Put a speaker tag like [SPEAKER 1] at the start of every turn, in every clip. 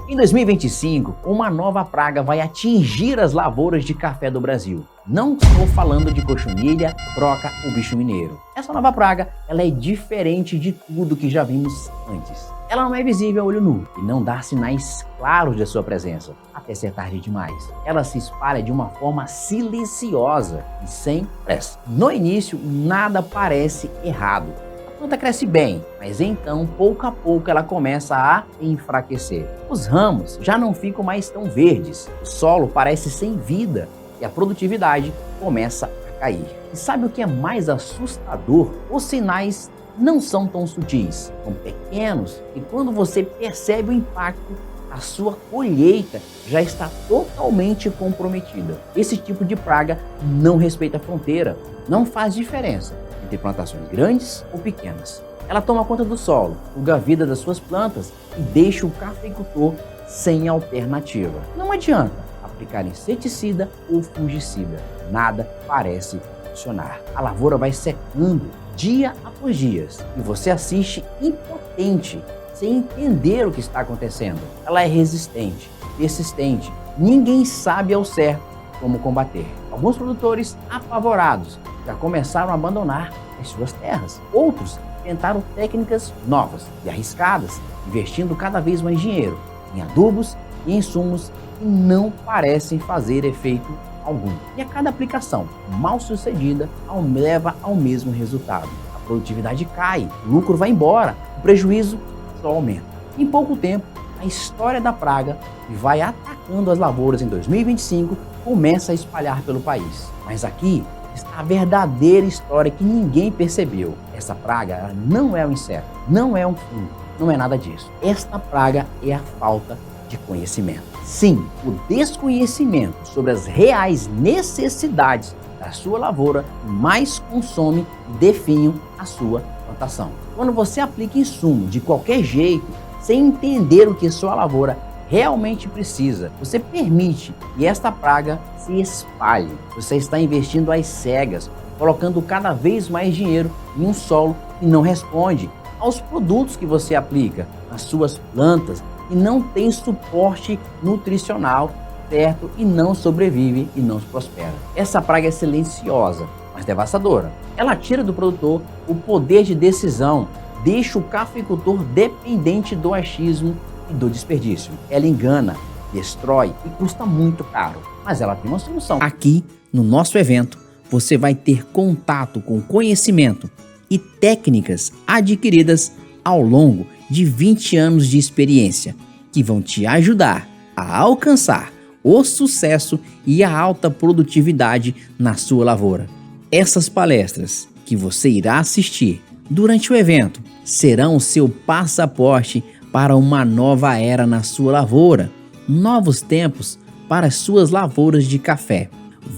[SPEAKER 1] Em 2025, uma nova praga vai atingir as lavouras de café do Brasil. Não estou falando de cochonilha, broca ou bicho mineiro. Essa nova praga, ela é diferente de tudo que já vimos antes. Ela não é visível a olho nu e não dá sinais claros de sua presença, até ser tarde demais. Ela se espalha de uma forma silenciosa e sem pressa. No início, nada parece errado. A planta cresce bem, mas então, pouco a pouco, ela começa a enfraquecer. Os ramos já não ficam mais tão verdes, o solo parece sem vida e a produtividade começa a cair. E sabe o que é mais assustador? Os sinais não são tão sutis, são pequenos e quando você percebe o impacto, a sua colheita já está totalmente comprometida. Esse tipo de praga não respeita a fronteira, não faz diferença entre plantações grandes ou pequenas. Ela toma conta do solo, suga a vida das suas plantas e deixa o cafeicultor sem alternativa. Não adianta aplicar inseticida ou fungicida, nada parece funcionar. A lavoura vai secando dia após dia e você assiste impotente, sem entender o que está acontecendo. Ela é resistente, persistente, ninguém sabe ao certo como combater. Alguns produtores apavorados já começaram a abandonar as suas terras. Outros tentaram técnicas novas e arriscadas, investindo cada vez mais dinheiro em adubos e insumos que não parecem fazer efeito algum. E a cada aplicação mal sucedida leva ao mesmo resultado. A produtividade cai, o lucro vai embora, o prejuízo só aumenta. Em pouco tempo, a história da praga que vai atacando as lavouras em 2025 começa a espalhar pelo país. Mas aqui está a verdadeira história que ninguém percebeu. Essa praga ela não é um inseto, não é um fungo, não é nada disso. Esta praga é a falta de conhecimento. Sim, o desconhecimento sobre as reais necessidades da sua lavoura mais consome e define a sua plantação. Quando você aplica insumo de qualquer jeito, sem entender o que sua lavoura realmente precisa, você permite que esta praga se espalhe. Você está investindo às cegas, colocando cada vez mais dinheiro em um solo que não responde aos produtos que você aplica nas suas plantas e não tem suporte nutricional certo e não sobrevive e não prospera. Essa praga é silenciosa, mas devastadora. Ela tira do produtor o poder de decisão, deixa o cafeicultor dependente do achismo e do desperdício. Ela engana, destrói e custa muito caro, mas ela tem uma solução. Aqui, no nosso evento, você vai ter contato com conhecimento e técnicas adquiridas ao longo de 20 anos de experiência, que vão te ajudar a alcançar o sucesso e a alta produtividade na sua lavoura. Essas palestras que você irá assistir durante o evento serão o seu passaporte para uma nova era na sua lavoura, novos tempos para as suas lavouras de café.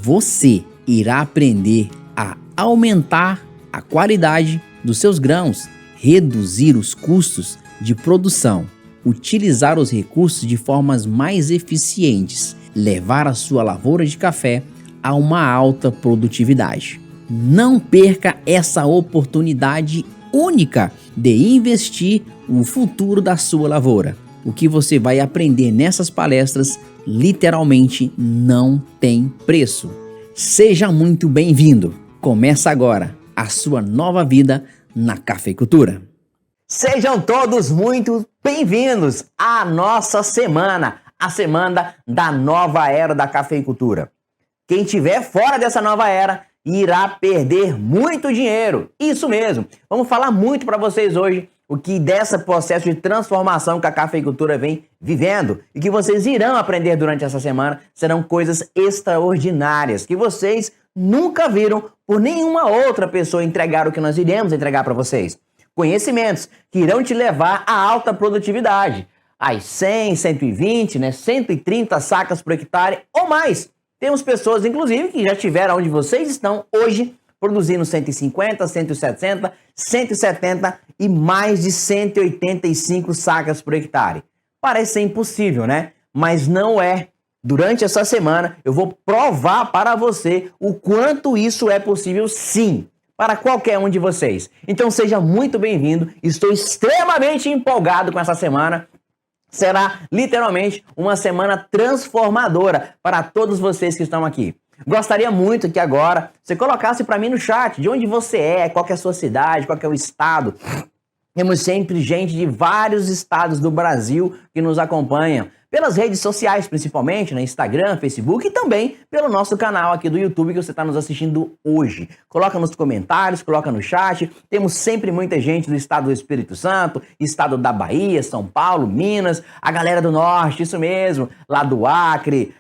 [SPEAKER 1] Você irá aprender a aumentar a qualidade dos seus grãos, reduzir os custos de produção, utilizar os recursos de formas mais eficientes, levar a sua lavoura de café a uma alta produtividade. Não perca essa oportunidade única de investir no futuro da sua lavoura. O que você vai aprender nessas palestras literalmente não tem preço. Seja muito bem-vindo. Começa agora a sua nova vida na cafeicultura. Sejam todos muito bem-vindos à nossa semana, a semana da nova era da cafeicultura. Quem estiver fora dessa nova era irá perder muito dinheiro. Isso mesmo. Vamos falar muito para vocês hoje o que desse processo de transformação que a cafeicultura vem vivendo e que vocês irão aprender durante essa semana serão coisas extraordinárias que vocês nunca viram por nenhuma outra pessoa entregar o que nós iremos entregar para vocês. Conhecimentos que irão te levar à alta produtividade, às 100, 120, 130 sacas por hectare ou mais. Temos pessoas, inclusive, que já estiveram onde vocês estão hoje, produzindo 150, 160, 170 e mais de 185 sacas por hectare. Parece ser impossível, né? Mas não é. Durante essa semana, eu vou provar para você o quanto isso é possível, sim, para qualquer um de vocês. Então seja muito bem-vindo. Estou extremamente empolgado com essa semana. Será literalmente uma semana transformadora para todos vocês que estão aqui. Gostaria muito que agora você colocasse para mim no chat de onde você é, qual que é a sua cidade, qual que é o estado. Temos sempre gente de vários estados do Brasil que nos acompanham pelas redes sociais, principalmente, no Instagram, Facebook e também pelo nosso canal aqui do YouTube que você está nos assistindo hoje. Coloca nos comentários, coloca no chat. Temos sempre muita gente do estado do Espírito Santo, estado da Bahia, São Paulo, Minas, a galera do Norte, isso mesmo, lá do Acre,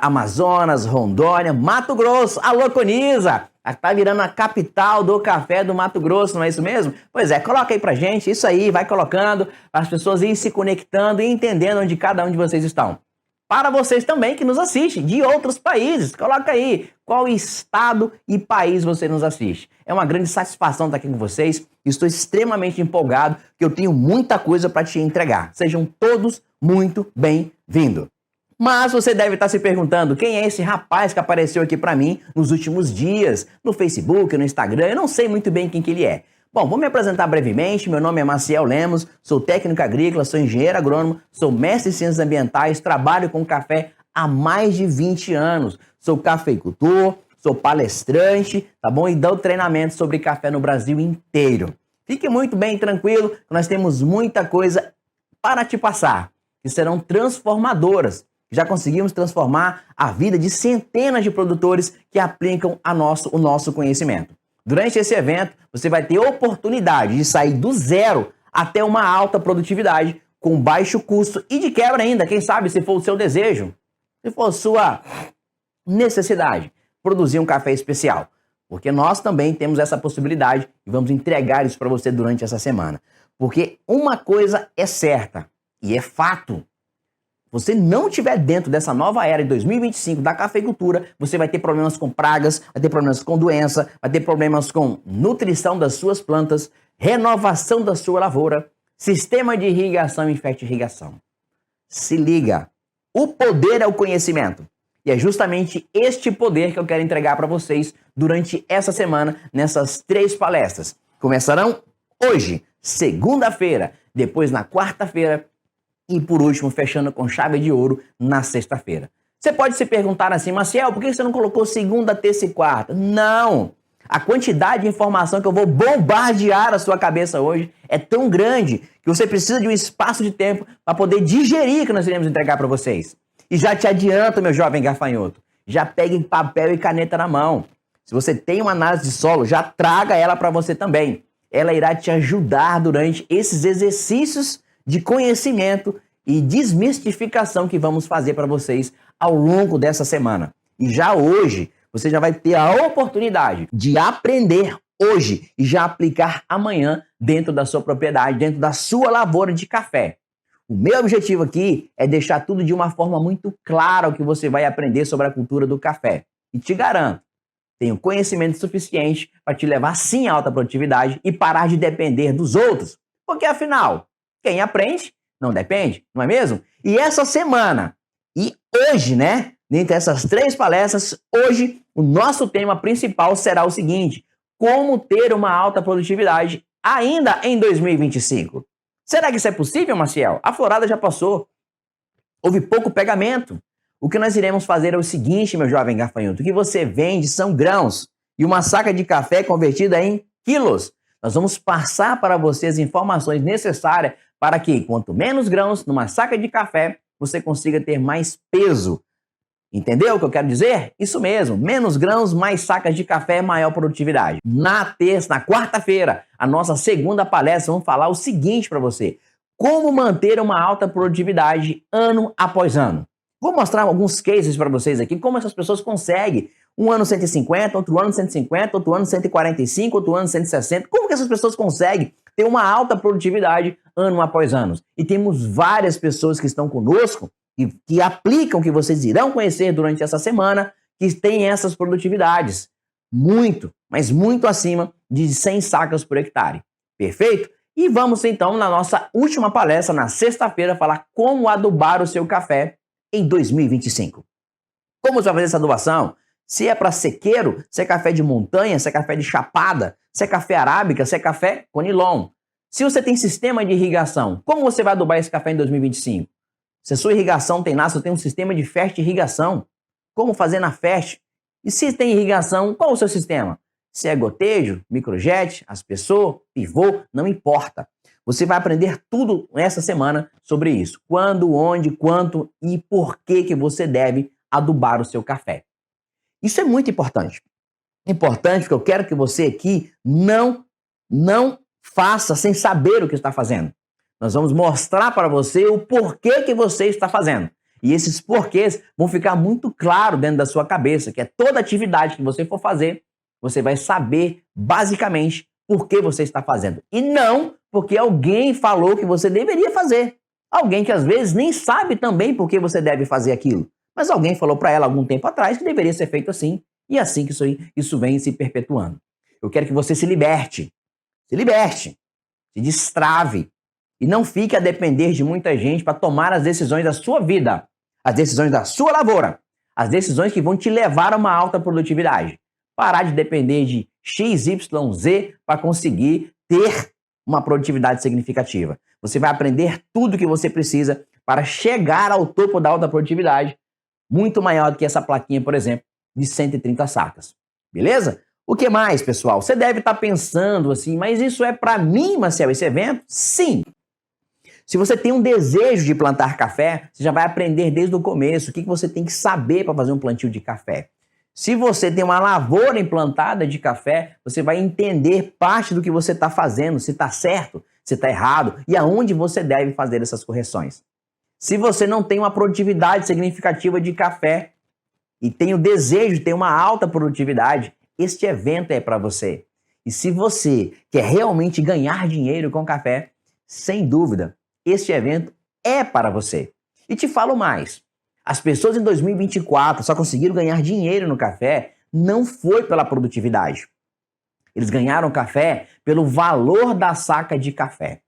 [SPEAKER 1] Amazonas, Rondônia, Mato Grosso. Alô, Coniza! Tá virando a capital do café do Mato Grosso, não é isso mesmo? Pois é, coloca aí pra gente, isso aí, vai colocando, para as pessoas irem se conectando e entendendo onde cada um de vocês estão. Para vocês também que nos assistem de outros países, coloca aí qual estado e país você nos assiste. É uma grande satisfação estar aqui com vocês, estou extremamente empolgado, que eu tenho muita coisa para te entregar. Sejam todos muito bem-vindos. Mas você deve estar se perguntando quem é esse rapaz que apareceu aqui para mim nos últimos dias, no Facebook, no Instagram, eu não sei muito bem quem que ele é. Bom, vou me apresentar brevemente, meu nome é Maciel Lemos, sou técnico agrícola, sou engenheiro agrônomo, sou mestre em ciências ambientais, trabalho com café há mais de 20 anos, sou cafeicultor, sou palestrante, tá bom? E dou treinamento sobre café no Brasil inteiro. Fique muito bem tranquilo, nós temos muita coisa para te passar, que serão transformadoras. Já conseguimos transformar a vida de centenas de produtores que aplicam o nosso conhecimento. Durante esse evento, você vai ter oportunidade de sair do zero até uma alta produtividade com baixo custo e de quebra ainda, quem sabe, se for o seu desejo, se for a sua necessidade, produzir um café especial. Porque nós também temos essa possibilidade e vamos entregar isso para você durante essa semana. Porque uma coisa é certa e é fato. Você não estiver dentro dessa nova era de 2025 da cafeicultura, você vai ter problemas com pragas, vai ter problemas com doença, vai ter problemas com nutrição das suas plantas, renovação da sua lavoura, sistema de irrigação e fertirrigação. Se liga, o poder é o conhecimento. E é justamente este poder que eu quero entregar para vocês durante essa semana, nessas 3 palestras. Começarão hoje, segunda-feira, depois na quarta-feira, e por último, fechando com chave de ouro na sexta-feira. Você pode se perguntar assim, Maciel, por que você não colocou segunda, terça e quarta? Não! A quantidade de informação que eu vou bombardear a sua cabeça hoje é tão grande que você precisa de um espaço de tempo para poder digerir o que nós iremos entregar para vocês. E já te adianto, meu jovem gafanhoto, já pegue papel e caneta na mão. Se você tem uma análise de solo, já traga ela para você também. Ela irá te ajudar durante esses exercícios de conhecimento e desmistificação que vamos fazer para vocês ao longo dessa semana. E já hoje, você já vai ter a oportunidade de aprender hoje e já aplicar amanhã dentro da sua propriedade, dentro da sua lavoura de café. O meu objetivo aqui é deixar tudo de uma forma muito clara o que você vai aprender sobre a cultura do café. E te garanto, tenho conhecimento suficiente para te levar sim à alta produtividade e parar de depender dos outros. Porque afinal, quem aprende não depende, não é mesmo? E essa semana, e hoje, né? Dentre essas 3 palestras, hoje o nosso tema principal será o seguinte: como ter uma alta produtividade ainda em 2025. Será que isso é possível, Maciel? A florada já passou. Houve pouco pegamento. O que nós iremos fazer é o seguinte, meu jovem gafanhoto: o que você vende são grãos e uma saca de café convertida em quilos. Nós vamos passar para você as informações necessárias para que, quanto menos grãos numa saca de café, você consiga ter mais peso. Entendeu o que eu quero dizer? Isso mesmo, menos grãos, mais sacas de café, maior produtividade. Na quarta-feira, a nossa segunda palestra, vamos falar o seguinte para você: como manter uma alta produtividade ano após ano. Vou mostrar alguns cases para vocês aqui, como essas pessoas conseguem. Um ano 150, outro ano 150, outro ano 145, outro ano 160. Como que essas pessoas conseguem ter uma alta produtividade ano após ano? E temos várias pessoas que estão conosco e que aplicam, que vocês irão conhecer durante essa semana, que têm essas produtividades. Muito, mas muito acima de 100 sacas por hectare. Perfeito? E vamos então na nossa última palestra, na sexta-feira, falar como adubar o seu café em 2025. Como você vai fazer essa adubação? Se é para sequeiro, se é café de montanha, se é café de chapada, se é café arábica, se é café conilon. Se você tem sistema de irrigação, como você vai adubar esse café em 2025? Se a sua irrigação tem lá, se você tem um sistema de festa de irrigação, como fazer na festa? E se tem irrigação, qual o seu sistema? Se é gotejo, microjet, aspersor, pivô, não importa. Você vai aprender tudo essa semana sobre isso. Quando, onde, quanto e por que você deve adubar o seu café. Isso é muito importante. Importante porque eu quero que você aqui não faça sem saber o que está fazendo. Nós vamos mostrar para você o porquê que você está fazendo. E esses porquês vão ficar muito claro dentro da sua cabeça, que é toda atividade que você for fazer, você vai saber basicamente por que você está fazendo. E não porque alguém falou que você deveria fazer. Alguém que às vezes nem sabe também por que você deve fazer aquilo. Mas alguém falou para ela algum tempo atrás que deveria ser feito assim. E é assim que isso vem se perpetuando. Eu quero que você se liberte. Se liberte. Se destrave. E não fique a depender de muita gente para tomar as decisões da sua vida. As decisões da sua lavoura. As decisões que vão te levar a uma alta produtividade. Parar de depender de XYZ para conseguir ter uma produtividade significativa. Você vai aprender tudo o que você precisa para chegar ao topo da alta produtividade, muito maior do que essa plaquinha, por exemplo, de 130 sacas. Beleza? O que mais, pessoal? Você deve estar pensando assim, mas isso é para mim, Maciel, esse evento? Sim! Se você tem um desejo de plantar café, você já vai aprender desde o começo o que você tem que saber para fazer um plantio de café. Se você tem uma lavoura implantada de café, você vai entender parte do que você está fazendo, se está certo, se está errado e aonde você deve fazer essas correções. Se você não tem uma produtividade significativa de café e tem o desejo de ter uma alta produtividade, este evento é para você. E se você quer realmente ganhar dinheiro com café, sem dúvida, este evento é para você. E te falo mais. As pessoas em 2024 só conseguiram ganhar dinheiro no café, não foi pela produtividade. Eles ganharam café pelo valor da saca de café.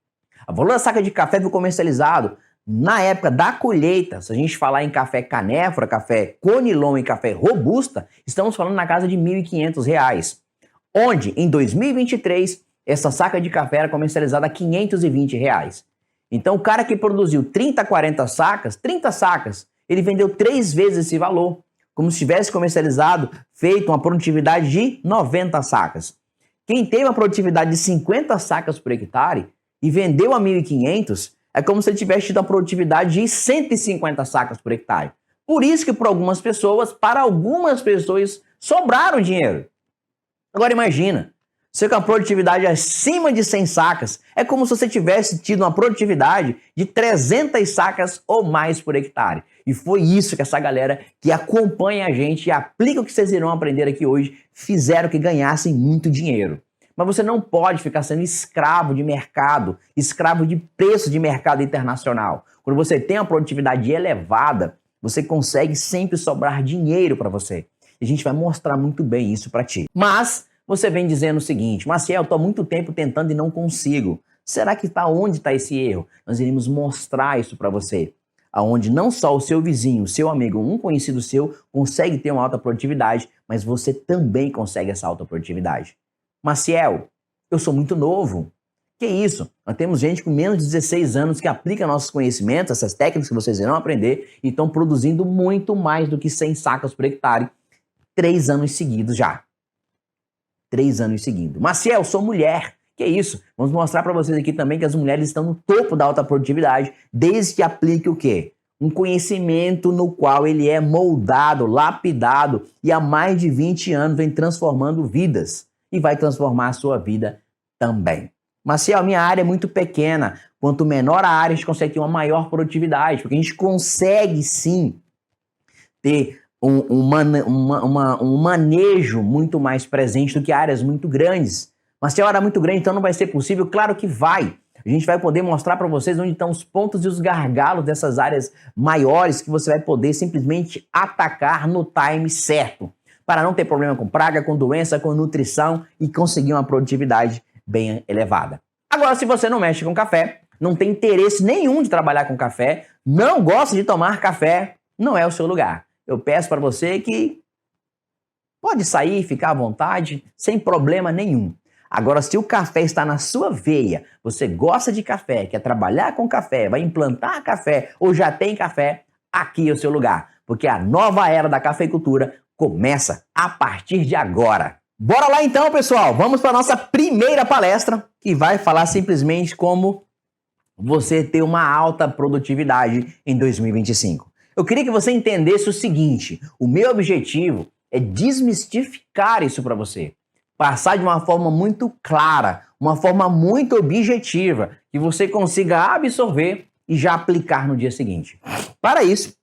[SPEAKER 1] O valor da saca de café foi comercializado na época da colheita. Se a gente falar em café canéfora, café conilon e café robusta, estamos falando na casa de R$ 1.500. Onde, em 2023, essa saca de café era comercializada a R$ 520. Então, o cara que produziu 30 sacas, ele vendeu 3 vezes esse valor, como se tivesse comercializado, feito uma produtividade de 90 sacas. Quem teve uma produtividade de 50 sacas por hectare e vendeu a 1.500, é como se ele tivesse tido uma produtividade de 150 sacas por hectare. Por isso que para algumas pessoas, sobraram dinheiro. Agora imagina, você com a produtividade acima de 100 sacas, é como se você tivesse tido uma produtividade de 300 sacas ou mais por hectare. E foi isso que essa galera que acompanha a gente e aplica o que vocês irão aprender aqui hoje, fizeram que ganhassem muito dinheiro. Mas você não pode ficar sendo escravo de mercado, escravo de preço de mercado internacional. Quando você tem uma produtividade elevada, você consegue sempre sobrar dinheiro para você. E a gente vai mostrar muito bem isso para ti. Mas você vem dizendo o seguinte: Maciel, eu estou há muito tempo tentando e não consigo. Será que onde está esse erro? Nós iremos mostrar isso para você. Aonde não só o seu vizinho, o seu amigo, um conhecido seu consegue ter uma alta produtividade, mas você também consegue essa alta produtividade. Maciel, eu sou muito novo. Que isso? Nós temos gente com menos de 16 anos que aplica nossos conhecimentos, essas técnicas que vocês irão aprender, e estão produzindo muito mais do que 100 sacas por hectare, 3 anos seguidos já. 3 anos seguidos. Maciel, sou mulher. Que isso? Vamos mostrar para vocês aqui também que as mulheres estão no topo da alta produtividade, desde que aplique o quê? Um conhecimento no qual ele é moldado, lapidado, e há mais de 20 anos vem transformando vidas. E vai transformar a sua vida também. Maciel, minha área é muito pequena. Quanto menor a área, a gente consegue ter uma maior produtividade, porque a gente consegue sim ter um manejo muito mais presente do que áreas muito grandes. Mas se a área é muito grande, então não vai ser possível? Claro que vai. A gente vai poder mostrar para vocês onde estão os pontos e os gargalos dessas áreas maiores que você vai poder simplesmente atacar no time certo, para não ter problema com praga, com doença, com nutrição e conseguir uma produtividade bem elevada. Agora, se você não mexe com café, não tem interesse nenhum de trabalhar com café, não gosta de tomar café, não é o seu lugar. Eu peço para você que pode sair, ficar à vontade, sem problema nenhum. Agora, se o café está na sua veia, você gosta de café, quer trabalhar com café, vai implantar café ou já tem café, aqui é o seu lugar, porque a nova era da cafeicultura começa a partir de agora. Bora lá então, pessoal, vamos para a nossa primeira palestra, que vai falar simplesmente como você ter uma alta produtividade em 2025. Eu queria que você entendesse o seguinte, o meu objetivo é desmistificar isso para você, passar de uma forma muito clara, uma forma muito objetiva, que você consiga absorver e já aplicar no dia seguinte. Para isso,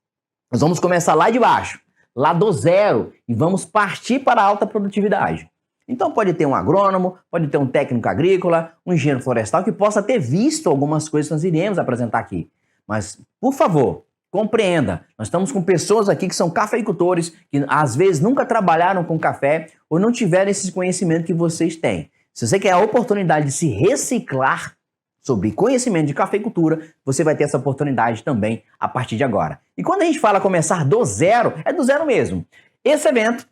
[SPEAKER 1] nós vamos começar lá de baixo, lá do zero, e vamos partir para a alta produtividade. Então pode ter um agrônomo, pode ter um técnico agrícola, um engenheiro florestal que possa ter visto algumas coisas que nós iremos apresentar aqui. Mas, por favor, compreenda, nós estamos com pessoas aqui que são cafeicultores, que às vezes nunca trabalharam com café ou não tiveram esse conhecimento que vocês têm. Se você quer a oportunidade de se reciclar sobre conhecimento de cafeicultura, você vai ter essa oportunidade também a partir de agora. E quando a gente fala começar do zero, é do zero mesmo. Esse evento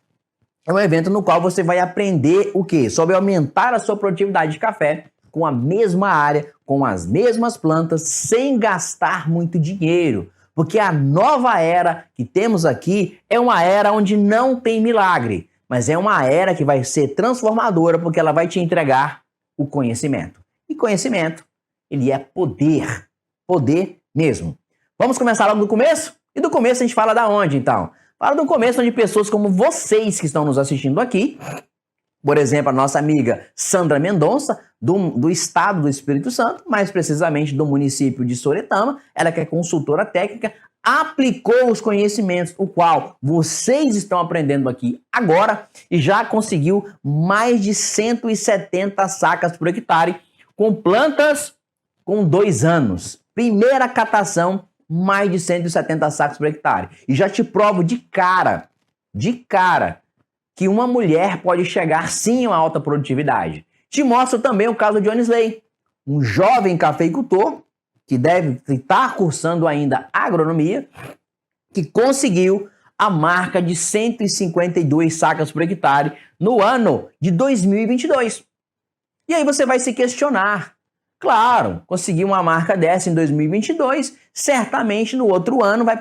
[SPEAKER 1] é um evento no qual você vai aprender o quê? Sobre aumentar a sua produtividade de café com a mesma área, com as mesmas plantas, sem gastar muito dinheiro. Porque a nova era que temos aqui é uma era onde não tem milagre, mas é uma era que vai ser transformadora porque ela vai te entregar o conhecimento. E conhecimento, ele é poder. Poder mesmo. Vamos começar logo do começo? E do começo a gente fala da onde, então? Fala do começo onde pessoas como vocês que estão nos assistindo aqui, por exemplo, a nossa amiga Sandra Mendonça, do estado do Espírito Santo, mais precisamente do município de Soretama, ela que é consultora técnica, aplicou os conhecimentos, o qual vocês estão aprendendo aqui agora, e já conseguiu mais de 170 sacas por hectare, com plantas com 2 anos. Primeira catação, mais de 170 sacos por hectare. E já te provo de cara, que uma mulher pode chegar sim a uma alta produtividade. Te mostro também o caso de Johnny Slay, um jovem cafeicultor que deve estar cursando ainda agronomia, que conseguiu a marca de 152 sacas por hectare no ano de 2022. E aí você vai se questionar. Claro, conseguir uma marca dessa em 2022, certamente no outro ano vai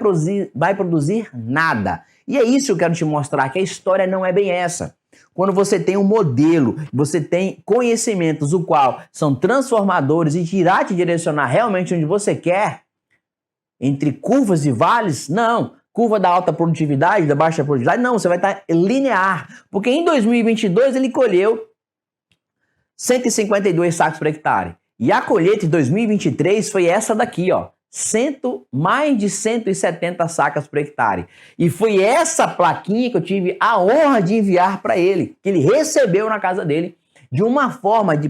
[SPEAKER 1] produzir nada. E é isso que eu quero te mostrar, que a história não é bem essa. Quando você tem um modelo, você tem conhecimentos, o qual são transformadores e que irá te direcionar realmente onde você quer, entre curvas e vales, não. Curva da alta produtividade, da baixa produtividade, não, você vai estar linear. Porque em 2022 ele colheu 152 sacos por hectare. E a colheita de 2023 foi essa daqui, ó. Mais de 170 sacas por hectare. E foi essa plaquinha que eu tive a honra de enviar para ele, que ele recebeu na casa dele, de uma forma de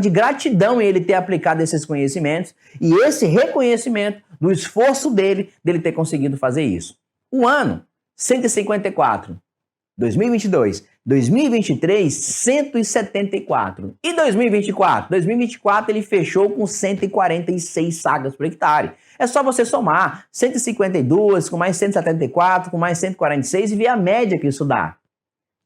[SPEAKER 1] gratidão em ele ter aplicado esses conhecimentos e esse reconhecimento do esforço dele ter conseguido fazer isso. O ano, 154. 2022. 2023, 174. E 2024? 2024 ele fechou com 146 sacas por hectare. É só você somar 152 com mais 174, com mais 146 e ver a média que isso dá.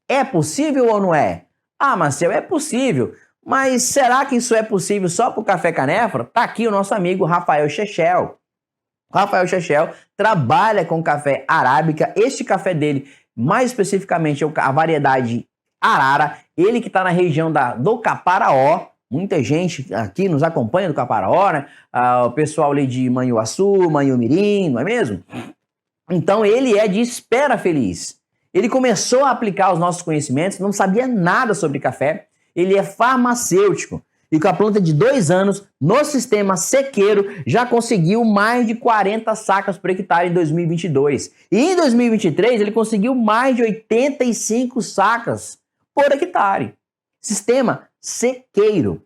[SPEAKER 1] É possível ou não é? Ah, Marcel, é possível. Mas será que isso é possível só para o Café Canéfora? Tá aqui o nosso amigo Rafael Chechel. Rafael Chechel trabalha com café arábica. Este café dele, mais especificamente a variedade Arara, ele que está na região do Caparaó. Muita gente aqui nos acompanha do Caparaó, né? O pessoal ali de Manhuaçu, Manhumirim, não é mesmo? Então ele é de Espera Feliz. Ele começou a aplicar os nossos conhecimentos, não sabia nada sobre café. Ele é farmacêutico e com a planta de 2 anos no sistema sequeiro já conseguiu mais de 40 sacas por hectare em 2022. E em 2023 ele conseguiu mais de 85 sacas por hectare. Sistema sequeiro.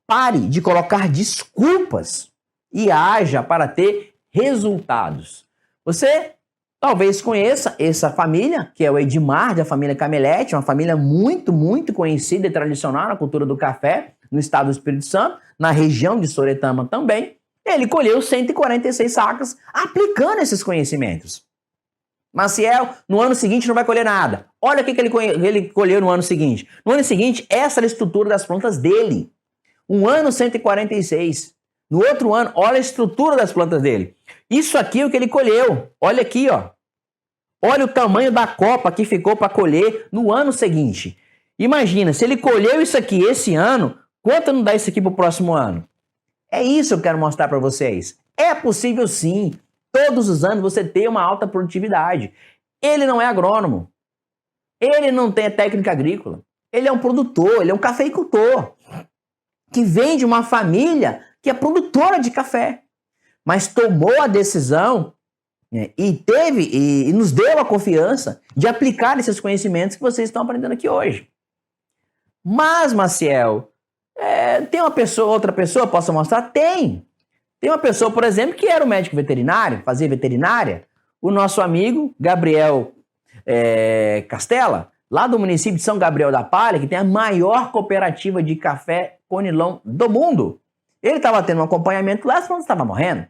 [SPEAKER 1] Pare de colocar desculpas e haja para ter resultados. Você talvez conheça essa família, que é o Edmar, da família Camelete, uma família muito, muito conhecida e tradicional na cultura do café, no estado do Espírito Santo, na região de Soretama também. Ele colheu 146 sacas aplicando esses conhecimentos. Maciel, no ano seguinte não vai colher nada. Olha o que ele colheu no ano seguinte. No ano seguinte, essa era a estrutura das plantas dele. Um ano 146. No outro ano, olha a estrutura das plantas dele. Isso aqui é o que ele colheu. Olha aqui, ó. Olha o tamanho da copa que ficou para colher no ano seguinte. Imagina, se ele colheu isso aqui esse ano, quanto não dá isso aqui para o próximo ano? É isso que eu quero mostrar para vocês. É possível sim, todos os anos você ter uma alta produtividade. Ele não é agrônomo. Ele não tem técnica agrícola. Ele é um produtor, ele é um cafeicultor. Que vem de uma família que é produtora de café. Mas tomou a decisão e nos deu a confiança de aplicar esses conhecimentos que vocês estão aprendendo aqui hoje. Mas, Maciel, tem outra pessoa, posso mostrar? Tem. Tem uma pessoa, por exemplo, que era um médico veterinário, fazia veterinária, o nosso amigo Gabriel Castella, lá do município de São Gabriel da Palha, que tem a maior cooperativa de café Conilon do mundo. Ele estava tendo um acompanhamento lá, quando estava morrendo.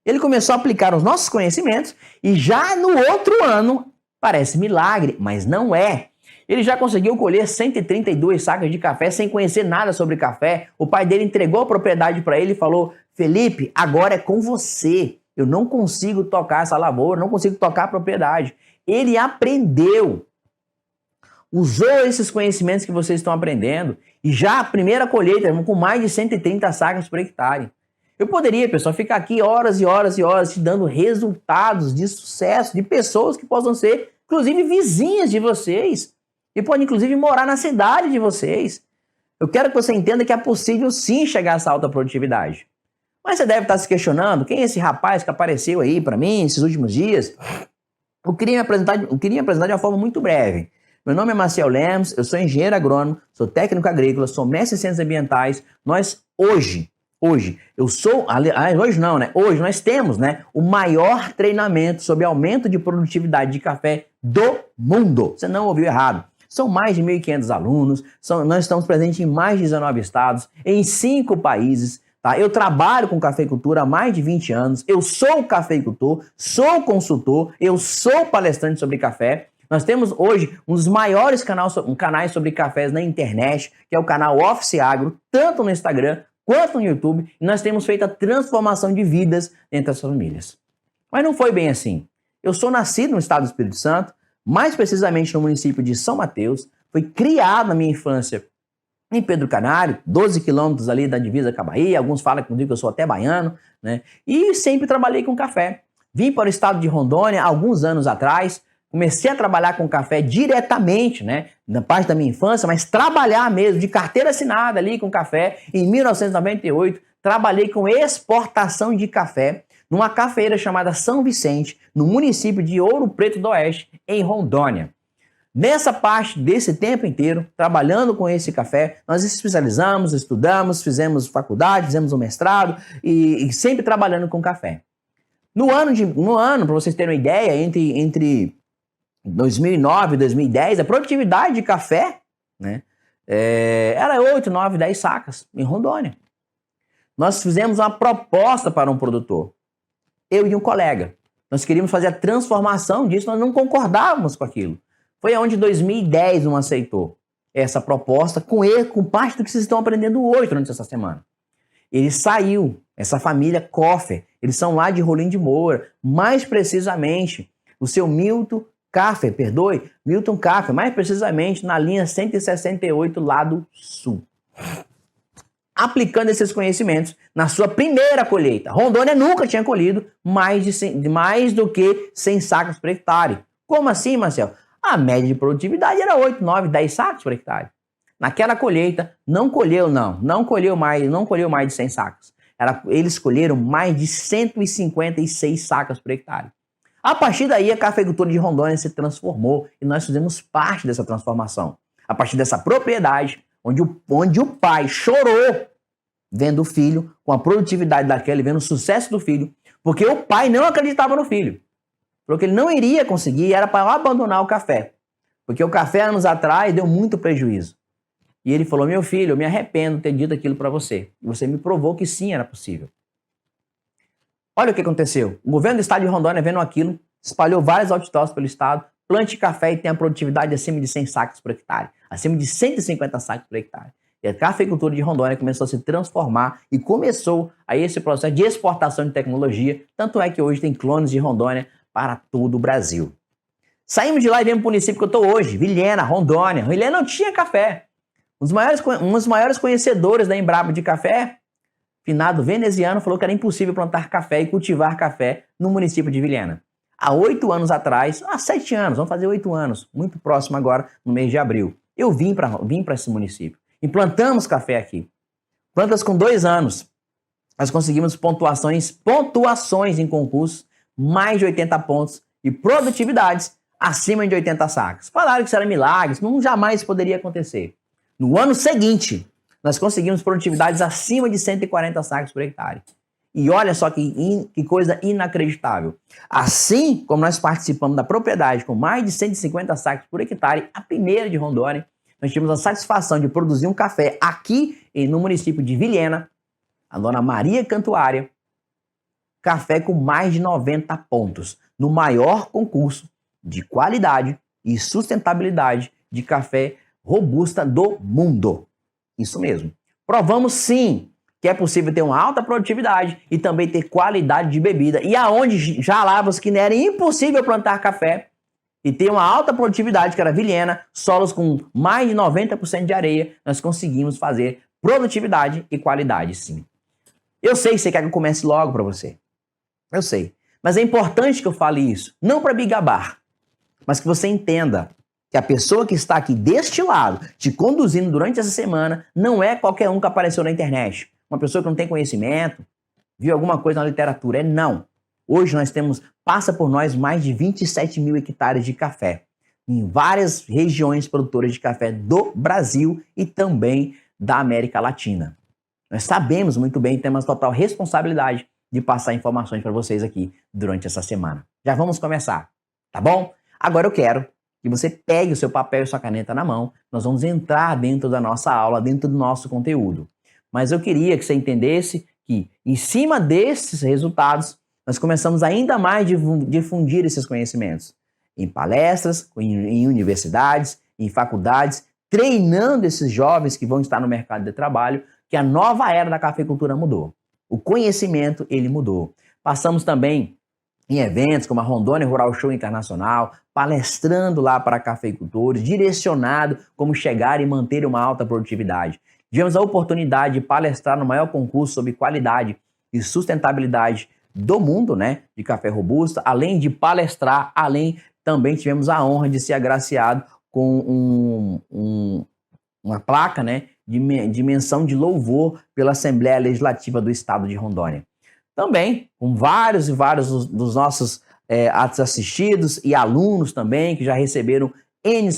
[SPEAKER 1] Ele começou a aplicar os nossos conhecimentos e já no outro ano, parece milagre, mas não é. Ele já conseguiu colher 132 sacas de café sem conhecer nada sobre café. O pai dele entregou a propriedade para ele e falou: Felipe, agora é com você. Eu não consigo tocar essa lavoura, não consigo tocar a propriedade. Ele aprendeu. Usou esses conhecimentos que vocês estão aprendendo e já a primeira colheita, com mais de 130 sacas por hectare. Eu poderia, pessoal, ficar aqui horas e horas e horas te dando resultados de sucesso de pessoas que possam ser, inclusive, vizinhas de vocês e podem, inclusive, morar na cidade de vocês. Eu quero que você entenda que é possível, sim, chegar a essa alta produtividade. Mas você deve estar se questionando, quem é esse rapaz que apareceu aí para mim esses últimos dias? Eu queria me apresentar de uma forma muito breve. Meu nome é Maciel Lemos, eu sou engenheiro agrônomo, sou técnico agrícola, sou mestre em ciências ambientais. Hoje nós temos, o maior treinamento sobre aumento de produtividade de café do mundo. Você não ouviu errado. São mais de 1.500 alunos, nós estamos presentes em mais de 19 estados, em 5 países. Tá? Eu trabalho com cafeicultura há mais de 20 anos, eu sou cafeicultor, sou consultor, eu sou palestrante sobre café. Nós temos hoje um dos maiores canais sobre cafés na internet, que é o canal Office Agro, tanto no Instagram quanto no YouTube, e nós temos feito a transformação de vidas entre as famílias. Mas não foi bem assim. Eu sou nascido no estado do Espírito Santo, mais precisamente no município de São Mateus, fui criado na minha infância em Pedro Canário, 12 quilômetros ali da divisa com a Bahia, alguns falam que eu sou até baiano, e sempre trabalhei com café. Vim para o estado de Rondônia alguns anos atrás, comecei a trabalhar com café diretamente, na parte da minha infância, mas trabalhar mesmo, de carteira assinada ali com café. Em 1998, trabalhei com exportação de café numa cafeeira chamada São Vicente, no município de Ouro Preto do Oeste, em Rondônia. Nessa parte desse tempo inteiro, trabalhando com esse café, nós especializamos, estudamos, fizemos faculdade, fizemos um mestrado e sempre trabalhando com café. No ano, para vocês terem uma ideia, entre 2009 e 2010, a produtividade de café era 8, 9, 10 sacas em Rondônia. Nós fizemos uma proposta para um produtor, eu e um colega. Nós queríamos fazer a transformação disso, nós não concordávamos com aquilo. Foi onde 2010 não aceitou essa proposta com parte do que vocês estão aprendendo hoje durante essa semana. Ele saiu, essa família Coffer, eles são lá de Rolim de Moura, mais precisamente o seu Milton Caffer, mais precisamente na linha 168 lado sul. Aplicando esses conhecimentos na sua primeira colheita. Rondônia nunca tinha colhido mais do que 100 sacas por hectare. Como assim, Marcelo? A média de produtividade era 8, 9, 10 sacas por hectare. Naquela colheita, não colheu mais de 100 sacas. Eles colheram mais de 156 sacas por hectare. A partir daí, a cafeicultura de Rondônia se transformou e nós fizemos parte dessa transformação. A partir dessa propriedade, onde o pai chorou vendo o filho, com a produtividade daquele, vendo o sucesso do filho, porque o pai não acreditava no filho. Falou que ele não iria conseguir, era para abandonar o café. Porque o café, anos atrás, deu muito prejuízo. E ele falou: meu filho, eu me arrependo de ter dito aquilo para você. E você me provou que sim, era possível. Olha o que aconteceu. O governo do estado de Rondônia, vendo aquilo, espalhou vários outdoors pelo estado, plante café e tenha produtividade acima de 100 sacos por hectare, acima de 150 sacos por hectare. E a cafeicultura de Rondônia começou a se transformar e começou aí esse processo de exportação de tecnologia, tanto é que hoje tem clones de Rondônia para todo o Brasil. Saímos de lá e viemos para o município que eu estou hoje, Vilhena, Rondônia. Vilhena não tinha café. Um dos maiores conhecedores da Embrapa de café, finado veneziano, falou que era impossível plantar café e cultivar café no município de Vilhena. Há 8 anos atrás, 7 anos, vamos fazer 8 anos, muito próximo agora, no mês de abril, eu vim para esse município. Implantamos café aqui. Plantas com 2 anos. Nós conseguimos pontuações em concursos, mais de 80 pontos e produtividades acima de 80 sacos. Falaram que isso era milagres, não jamais poderia acontecer. No ano seguinte, nós conseguimos produtividades acima de 140 sacos por hectare. E olha só que coisa inacreditável. Assim como nós participamos da propriedade com mais de 150 sacos por hectare, a primeira de Rondônia, nós tivemos a satisfação de produzir um café aqui no município de Vilhena, a dona Maria Cantuária, café com mais de 90 pontos, no maior concurso de qualidade e sustentabilidade de café robusta do mundo. Isso mesmo. Provamos sim que é possível ter uma alta produtividade e também ter qualidade de bebida. E aonde já lavas que era impossível plantar café e ter uma alta produtividade, que era Vilhena, solos com mais de 90% de areia, nós conseguimos fazer produtividade e qualidade, sim. Eu sei que você quer que eu comece logo para você. Eu sei. Mas é importante que eu fale isso, não para me gabar, mas que você entenda que a pessoa que está aqui deste lado, te conduzindo durante essa semana, não é qualquer um que apareceu na internet. Uma pessoa que não tem conhecimento, viu alguma coisa na literatura. Não. Hoje nós passa por nós mais de 27 mil hectares de café, em várias regiões produtoras de café do Brasil e também da América Latina. Nós sabemos muito bem e temos total responsabilidade de passar informações para vocês aqui durante essa semana. Já vamos começar, tá bom? Agora eu quero que você pegue o seu papel e sua caneta na mão, nós vamos entrar dentro da nossa aula, dentro do nosso conteúdo. Mas eu queria que você entendesse que, em cima desses resultados, nós começamos ainda mais a difundir esses conhecimentos em palestras, em universidades, em faculdades, treinando esses jovens que vão estar no mercado de trabalho, que a nova era da cafeicultura mudou. O conhecimento, ele mudou. Passamos também em eventos como a Rondônia Rural Show Internacional, palestrando lá para cafeicultores, direcionado como chegar e manter uma alta produtividade. Tivemos a oportunidade de palestrar no maior concurso sobre qualidade e sustentabilidade do mundo, né, de café robusto, além de palestrar, também tivemos a honra de ser agraciado com uma placa, né, de menção de louvor pela Assembleia Legislativa do Estado de Rondônia. Também, com vários dos nossos atos assistidos e alunos também, que já receberam N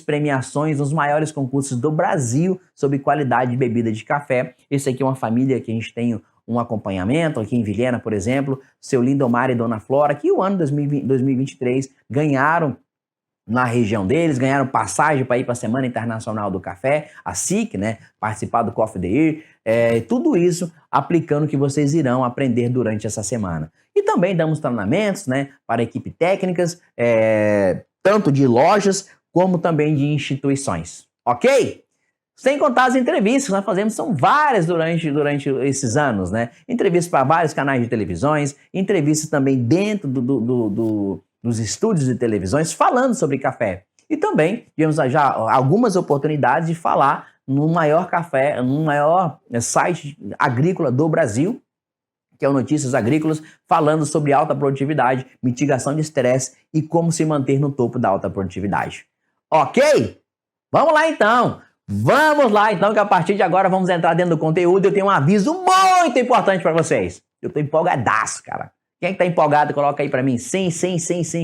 [SPEAKER 1] premiações nos maiores concursos do Brasil sobre qualidade de bebida de café. Esse aqui é uma família que a gente tem um acompanhamento aqui em Vilhena, por exemplo, seu Lindomar e Dona Flora, que o ano 2023 ganharam na região deles, ganharam passagem para ir para a Semana Internacional do Café, a SIC, né, participar do Coffee the Year, tudo isso aplicando o que vocês irão aprender durante essa semana. E também damos treinamentos, né, para equipe técnicas, tanto de lojas como também de instituições, ok? Sem contar as entrevistas que nós fazemos, são várias durante esses anos, né? Entrevistas para vários canais de televisões, entrevistas também dentro dos estúdios de televisões, falando sobre café. E também tivemos já algumas oportunidades de falar no maior site agrícola do Brasil, que é o Notícias Agrícolas, falando sobre alta produtividade, mitigação de estresse e como se manter no topo da alta produtividade. Ok? Vamos lá então! Que a partir de agora vamos entrar dentro do conteúdo. Eu tenho um aviso muito importante para vocês. Eu tô empolgadaço, cara. Quem é que tá empolgado, coloca aí para mim. Sim,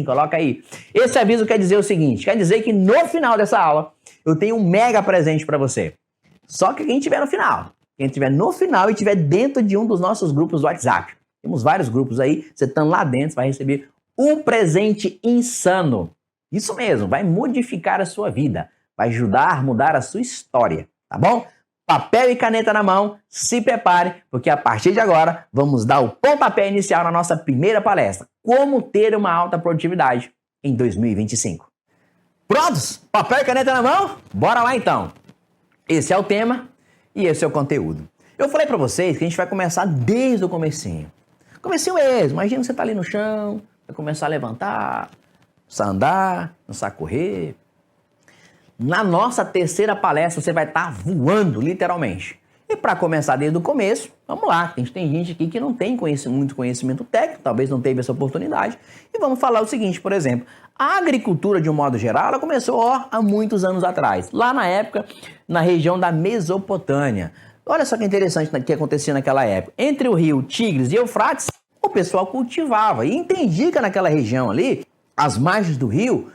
[SPEAKER 1] coloca aí. Esse aviso quer dizer o seguinte, quer dizer que no final dessa aula eu tenho um mega presente para você. Só que quem estiver no final, e estiver dentro de um dos nossos grupos do WhatsApp. Temos vários grupos aí, você estando lá dentro, você vai receber um presente insano. Isso mesmo, vai modificar a sua vida. Vai ajudar a mudar a sua história, tá bom? papel e caneta na mão, se prepare, porque a partir de agora vamos dar o pontapé inicial na nossa primeira palestra. Como ter uma alta produtividade em 2025. Prontos? Papel e caneta na mão? Bora lá então! Esse é o tema e esse é o conteúdo. Eu falei para vocês que a gente vai começar desde o comecinho. Comecinho mesmo, imagina que você tá ali no chão, vai começar a levantar, começar a andar, começar a correr. Na nossa terceira palestra você vai estar voando, literalmente. E para começar desde o começo, vamos lá. Tem gente aqui que não tem muito conhecimento técnico, talvez não teve essa oportunidade. E vamos falar o seguinte, por exemplo, a agricultura de um modo geral, ela começou há muitos anos atrás. Lá na época, na região da Mesopotâmia. Olha só que interessante o que acontecia naquela época. Entre o rio Tigres e Eufrates, o pessoal cultivava e entendia que naquela região ali, as margens do rio,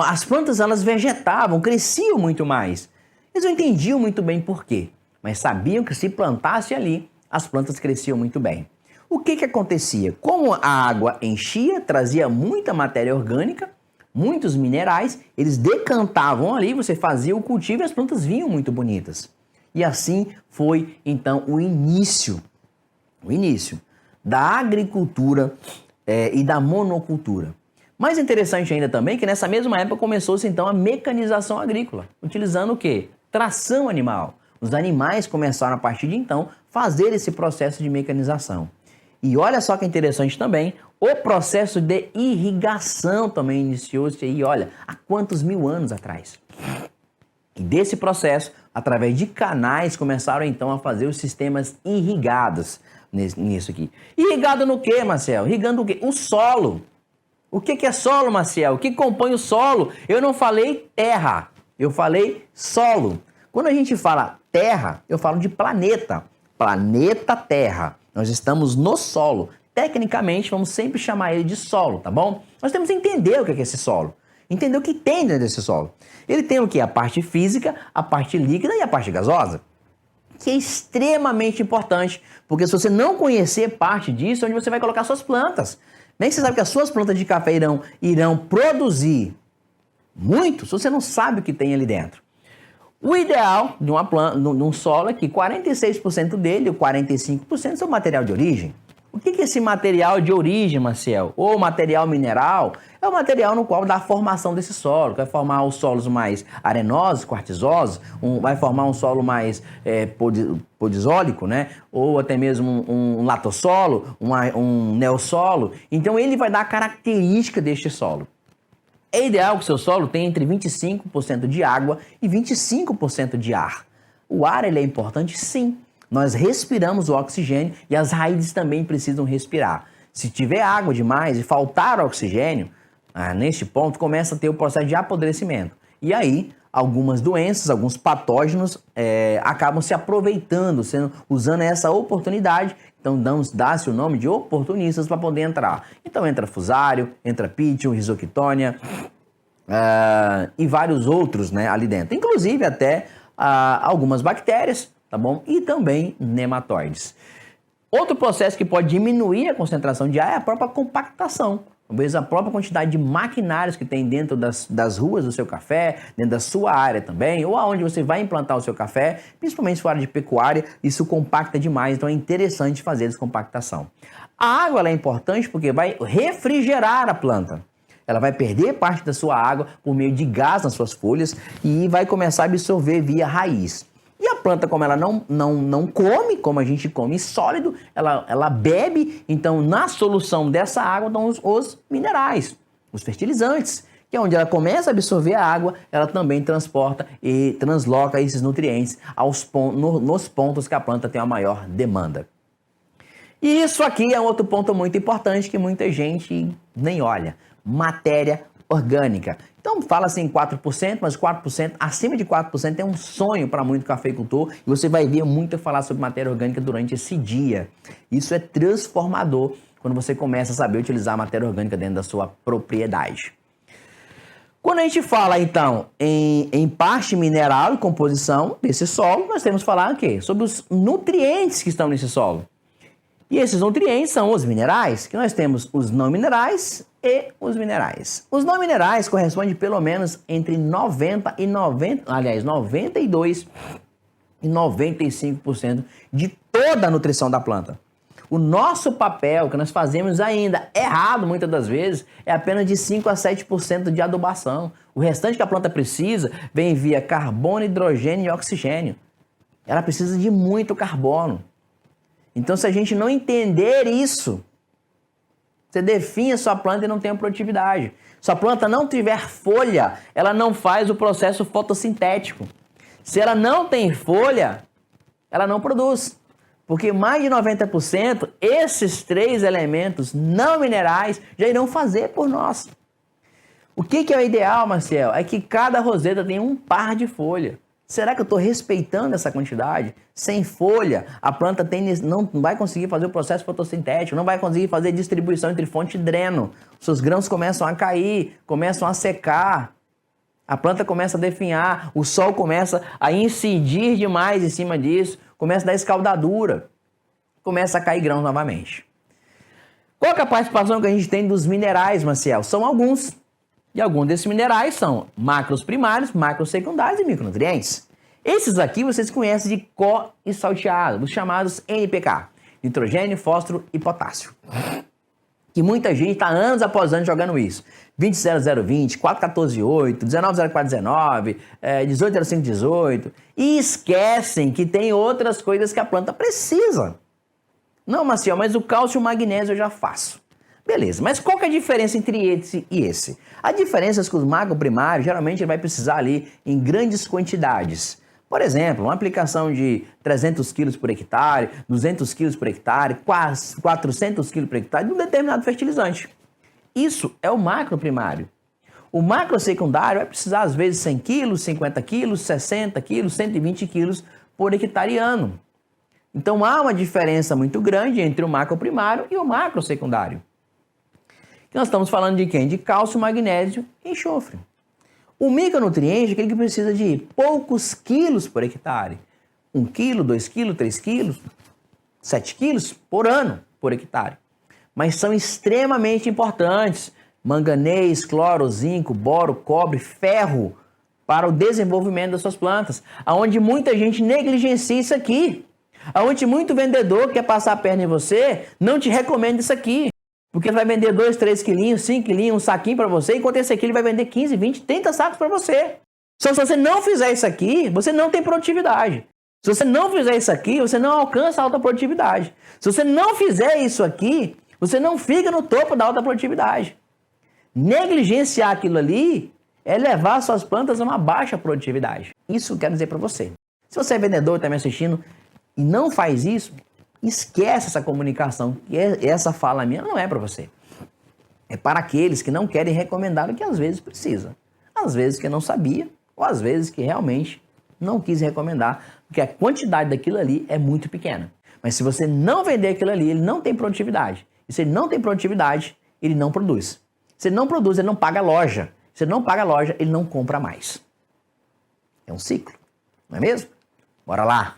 [SPEAKER 1] as plantas elas vegetavam, cresciam muito mais. Eles não entendiam muito bem por quê, mas sabiam que se plantasse ali, as plantas cresciam muito bem. O que acontecia? Como a água enchia, trazia muita matéria orgânica, muitos minerais, eles decantavam ali, você fazia o cultivo e as plantas vinham muito bonitas. E assim foi então o início da agricultura e da monocultura. Mais interessante ainda também que nessa mesma época começou-se então a mecanização agrícola, utilizando o quê? Tração animal. Os animais começaram a partir de então fazer esse processo de mecanização. E olha só que interessante também, o processo de irrigação também iniciou-se aí, olha, há quantos mil anos atrás. E desse processo, através de canais, começaram então a fazer os sistemas irrigados nisso aqui. Irrigado no quê, Marcel? Irrigando o quê? O solo. O que é solo, Maciel? O que compõe o solo? Eu não falei terra, eu falei solo. Quando a gente fala terra, eu falo de planeta. Planeta Terra. Nós estamos no solo. Tecnicamente, vamos sempre chamar ele de solo, tá bom? Nós temos que entender o que é esse solo. Entender o que tem dentro desse solo. Ele tem o quê? A parte física, a parte líquida e a parte gasosa. Que é extremamente importante, porque se você não conhecer parte disso, é onde você vai colocar suas plantas. Nem você sabe que as suas plantas de café irão produzir muito se você não sabe o que tem ali dentro. O ideal de uma planta, de um solo é que 46% dele, ou 45% são material de origem. O que é esse material de origem, Maciel? Ou material mineral? É o material no qual dá a formação desse solo, que vai formar os solos mais arenosos, quartzosos, vai formar um solo mais podizólico, né? Ou até mesmo um latossolo, um neossolo. Então ele vai dar a característica deste solo. É ideal que o seu solo tenha entre 25% de água e 25% de ar. O ar ele é importante, sim. Nós respiramos o oxigênio e as raízes também precisam respirar. Se tiver água demais e faltar oxigênio, neste ponto começa a ter o processo de apodrecimento. E aí, algumas doenças, alguns patógenos acabam se aproveitando, usando essa oportunidade. Então, dá-se o nome de oportunistas para poder entrar. Então, entra fusário, entra pitium, rhizoctônia e vários outros, né, ali dentro. Inclusive até algumas bactérias, tá bom? E também nematóides. Outro processo que pode diminuir a concentração de ar é a própria compactação. Talvez a própria quantidade de maquinários que tem dentro das ruas do seu café, dentro da sua área também, ou aonde você vai implantar o seu café, principalmente se for área de pecuária, isso compacta demais, então é interessante fazer descompactação. A água ela é importante porque vai refrigerar a planta. Ela vai perder parte da sua água por meio de gás nas suas folhas e vai começar a absorver via raiz. E a planta, como ela não come, como a gente come sólido, ela bebe, então na solução dessa água estão os minerais, os fertilizantes, que é onde ela começa a absorver a água, ela também transporta e transloca esses nutrientes nos pontos que a planta tem a maior demanda. E isso aqui é outro ponto muito importante que muita gente nem olha, matéria orgânica. Então fala-se em 4%, mas 4%, acima de 4% é um sonho para muito cafeicultor e você vai ver muito falar sobre matéria orgânica durante esse dia. Isso é transformador quando você começa a saber utilizar a matéria orgânica dentro da sua propriedade. Quando a gente fala então em parte mineral e composição desse solo, nós temos que falar o quê? Sobre os nutrientes que estão nesse solo. E esses nutrientes são os minerais, que nós temos os não minerais e os minerais. Os não minerais correspondem pelo menos entre 92% e 95% de toda a nutrição da planta. O nosso papel, que nós fazemos ainda errado muitas das vezes, é apenas de 5 a 7% de adubação. O restante que a planta precisa vem via carbono, hidrogênio e oxigênio. Ela precisa de muito carbono. Então, se a gente não entender isso, você define a sua planta e não tem produtividade. Se a planta não tiver folha, ela não faz o processo fotossintético. Se ela não tem folha, ela não produz. Porque mais de 90%, esses 3 elementos não minerais já irão fazer por nós. O que é o ideal, Marcel? É que cada roseta tenha um par de folha. Será que eu estou respeitando essa quantidade? Sem folha, a planta não vai conseguir fazer o processo fotossintético, não vai conseguir fazer distribuição entre fonte e dreno. Seus grãos começam a cair, começam a secar. A planta começa a definhar, o sol começa a incidir demais em cima disso, começa a dar escaldadura, começa a cair grãos novamente. Qual é a participação que a gente tem dos minerais, Marcel? São alguns. E alguns desses minerais são macros primários, macros secundários e micronutrientes. Esses aqui vocês conhecem de có e salteado, os chamados NPK, nitrogênio, fósforo e potássio. Que muita gente está anos após anos jogando isso. 20.0020, 4.14.8, 19.04.19, 18.05.18 e esquecem que tem outras coisas que a planta precisa. Não, Marcel, mas o cálcio e o magnésio eu já faço. Beleza, mas qual que é a diferença entre esse e esse? A diferença é que os macro primários geralmente vai precisar ali em grandes quantidades. Por exemplo, uma aplicação de 300 kg por hectare, 200 kg por hectare, 400 kg por hectare de um determinado fertilizante. Isso é o macro primário. O macro secundário vai precisar às vezes 100 kg, 50 kg, 60 kg, 120 kg por hectare ano. Então há uma diferença muito grande entre o macro primário e o macro secundário. Nós estamos falando de quem? De cálcio, magnésio e enxofre. O micronutriente é aquele que precisa de poucos quilos por hectare. 1 quilo, 2 quilos, 3 quilos, 7 quilos por ano por hectare. Mas são extremamente importantes. Manganês, cloro, zinco, boro, cobre, ferro para o desenvolvimento das suas plantas. Onde muita gente negligencia isso aqui. Onde muito vendedor quer passar a perna em você, não te recomenda isso aqui. Porque ele vai vender 2, 3 quilinhos, 5 quilinhos, um saquinho para você, enquanto esse aqui ele vai vender 15, 20, 30 sacos para você. Só se você não fizer isso aqui, você não tem produtividade. Se você não fizer isso aqui, você não alcança a alta produtividade. Se você não fizer isso aqui, você não fica no topo da alta produtividade. Negligenciar aquilo ali é levar suas plantas a uma baixa produtividade. Isso eu quero dizer para você. Se você é vendedor e está me assistindo e não faz isso, esquece essa comunicação, que essa fala minha não é para você. É para aqueles que não querem recomendar o que às vezes precisa. Às vezes que não sabia, ou às vezes que realmente não quis recomendar, porque a quantidade daquilo ali é muito pequena. Mas se você não vender aquilo ali, ele não tem produtividade. E se ele não tem produtividade, ele não produz. Se ele não produz, ele não paga a loja. Se ele não paga a loja, ele não compra mais. É um ciclo, não é mesmo? Bora lá.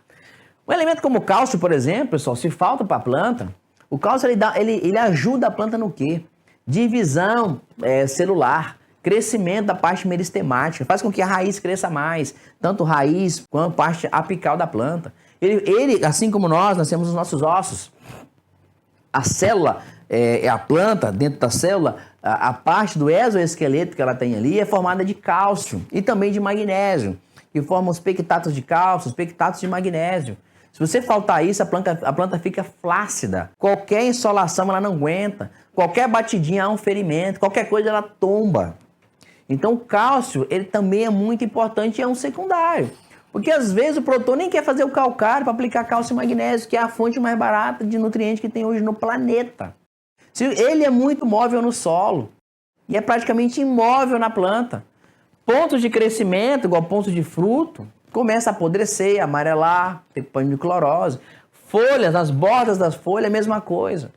[SPEAKER 1] Um elemento como o cálcio, por exemplo, pessoal, se falta para a planta, o cálcio ele ajuda a planta no quê? Divisão celular, crescimento da parte meristemática, faz com que a raiz cresça mais, tanto raiz quanto a parte apical da planta. Ele, assim como nós temos os nossos ossos. A célula, a planta, dentro da célula, a parte do exoesqueleto que ela tem ali é formada de cálcio e também de magnésio, que formam os pectatos de cálcio, os pectatos de magnésio. Se você faltar isso, a planta fica flácida. Qualquer insolação ela não aguenta. Qualquer batidinha há um ferimento. Qualquer coisa ela tomba. Então o cálcio ele também é muito importante e é um secundário. Porque às vezes o produtor nem quer fazer o calcário para aplicar cálcio e magnésio, que é a fonte mais barata de nutrientes que tem hoje no planeta. Ele é muito móvel no solo e é praticamente imóvel na planta. Pontos de crescimento, igual pontos de fruto, começa a apodrecer, amarelar, ter pânico de clorose. Folhas, as bordas das folhas, a mesma coisa.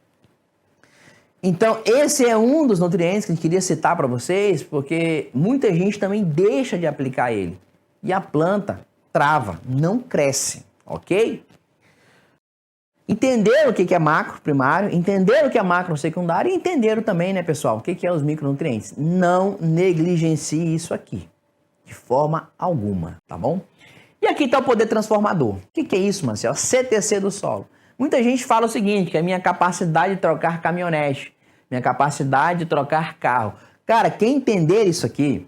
[SPEAKER 1] Então, esse é um dos nutrientes que eu queria citar para vocês, porque muita gente também deixa de aplicar ele. E a planta trava, não cresce, ok? Entenderam o que é macro primário, entenderam o que é macro secundário e entenderam também, né, pessoal, o que é os micronutrientes. Não negligencie isso aqui, de forma alguma, tá bom? E aqui está o poder transformador. O que é isso, Marcelo? CTC do solo. Muita gente fala o seguinte, que é a minha capacidade de trocar caminhonete, minha capacidade de trocar carro. Cara, quem entender isso aqui,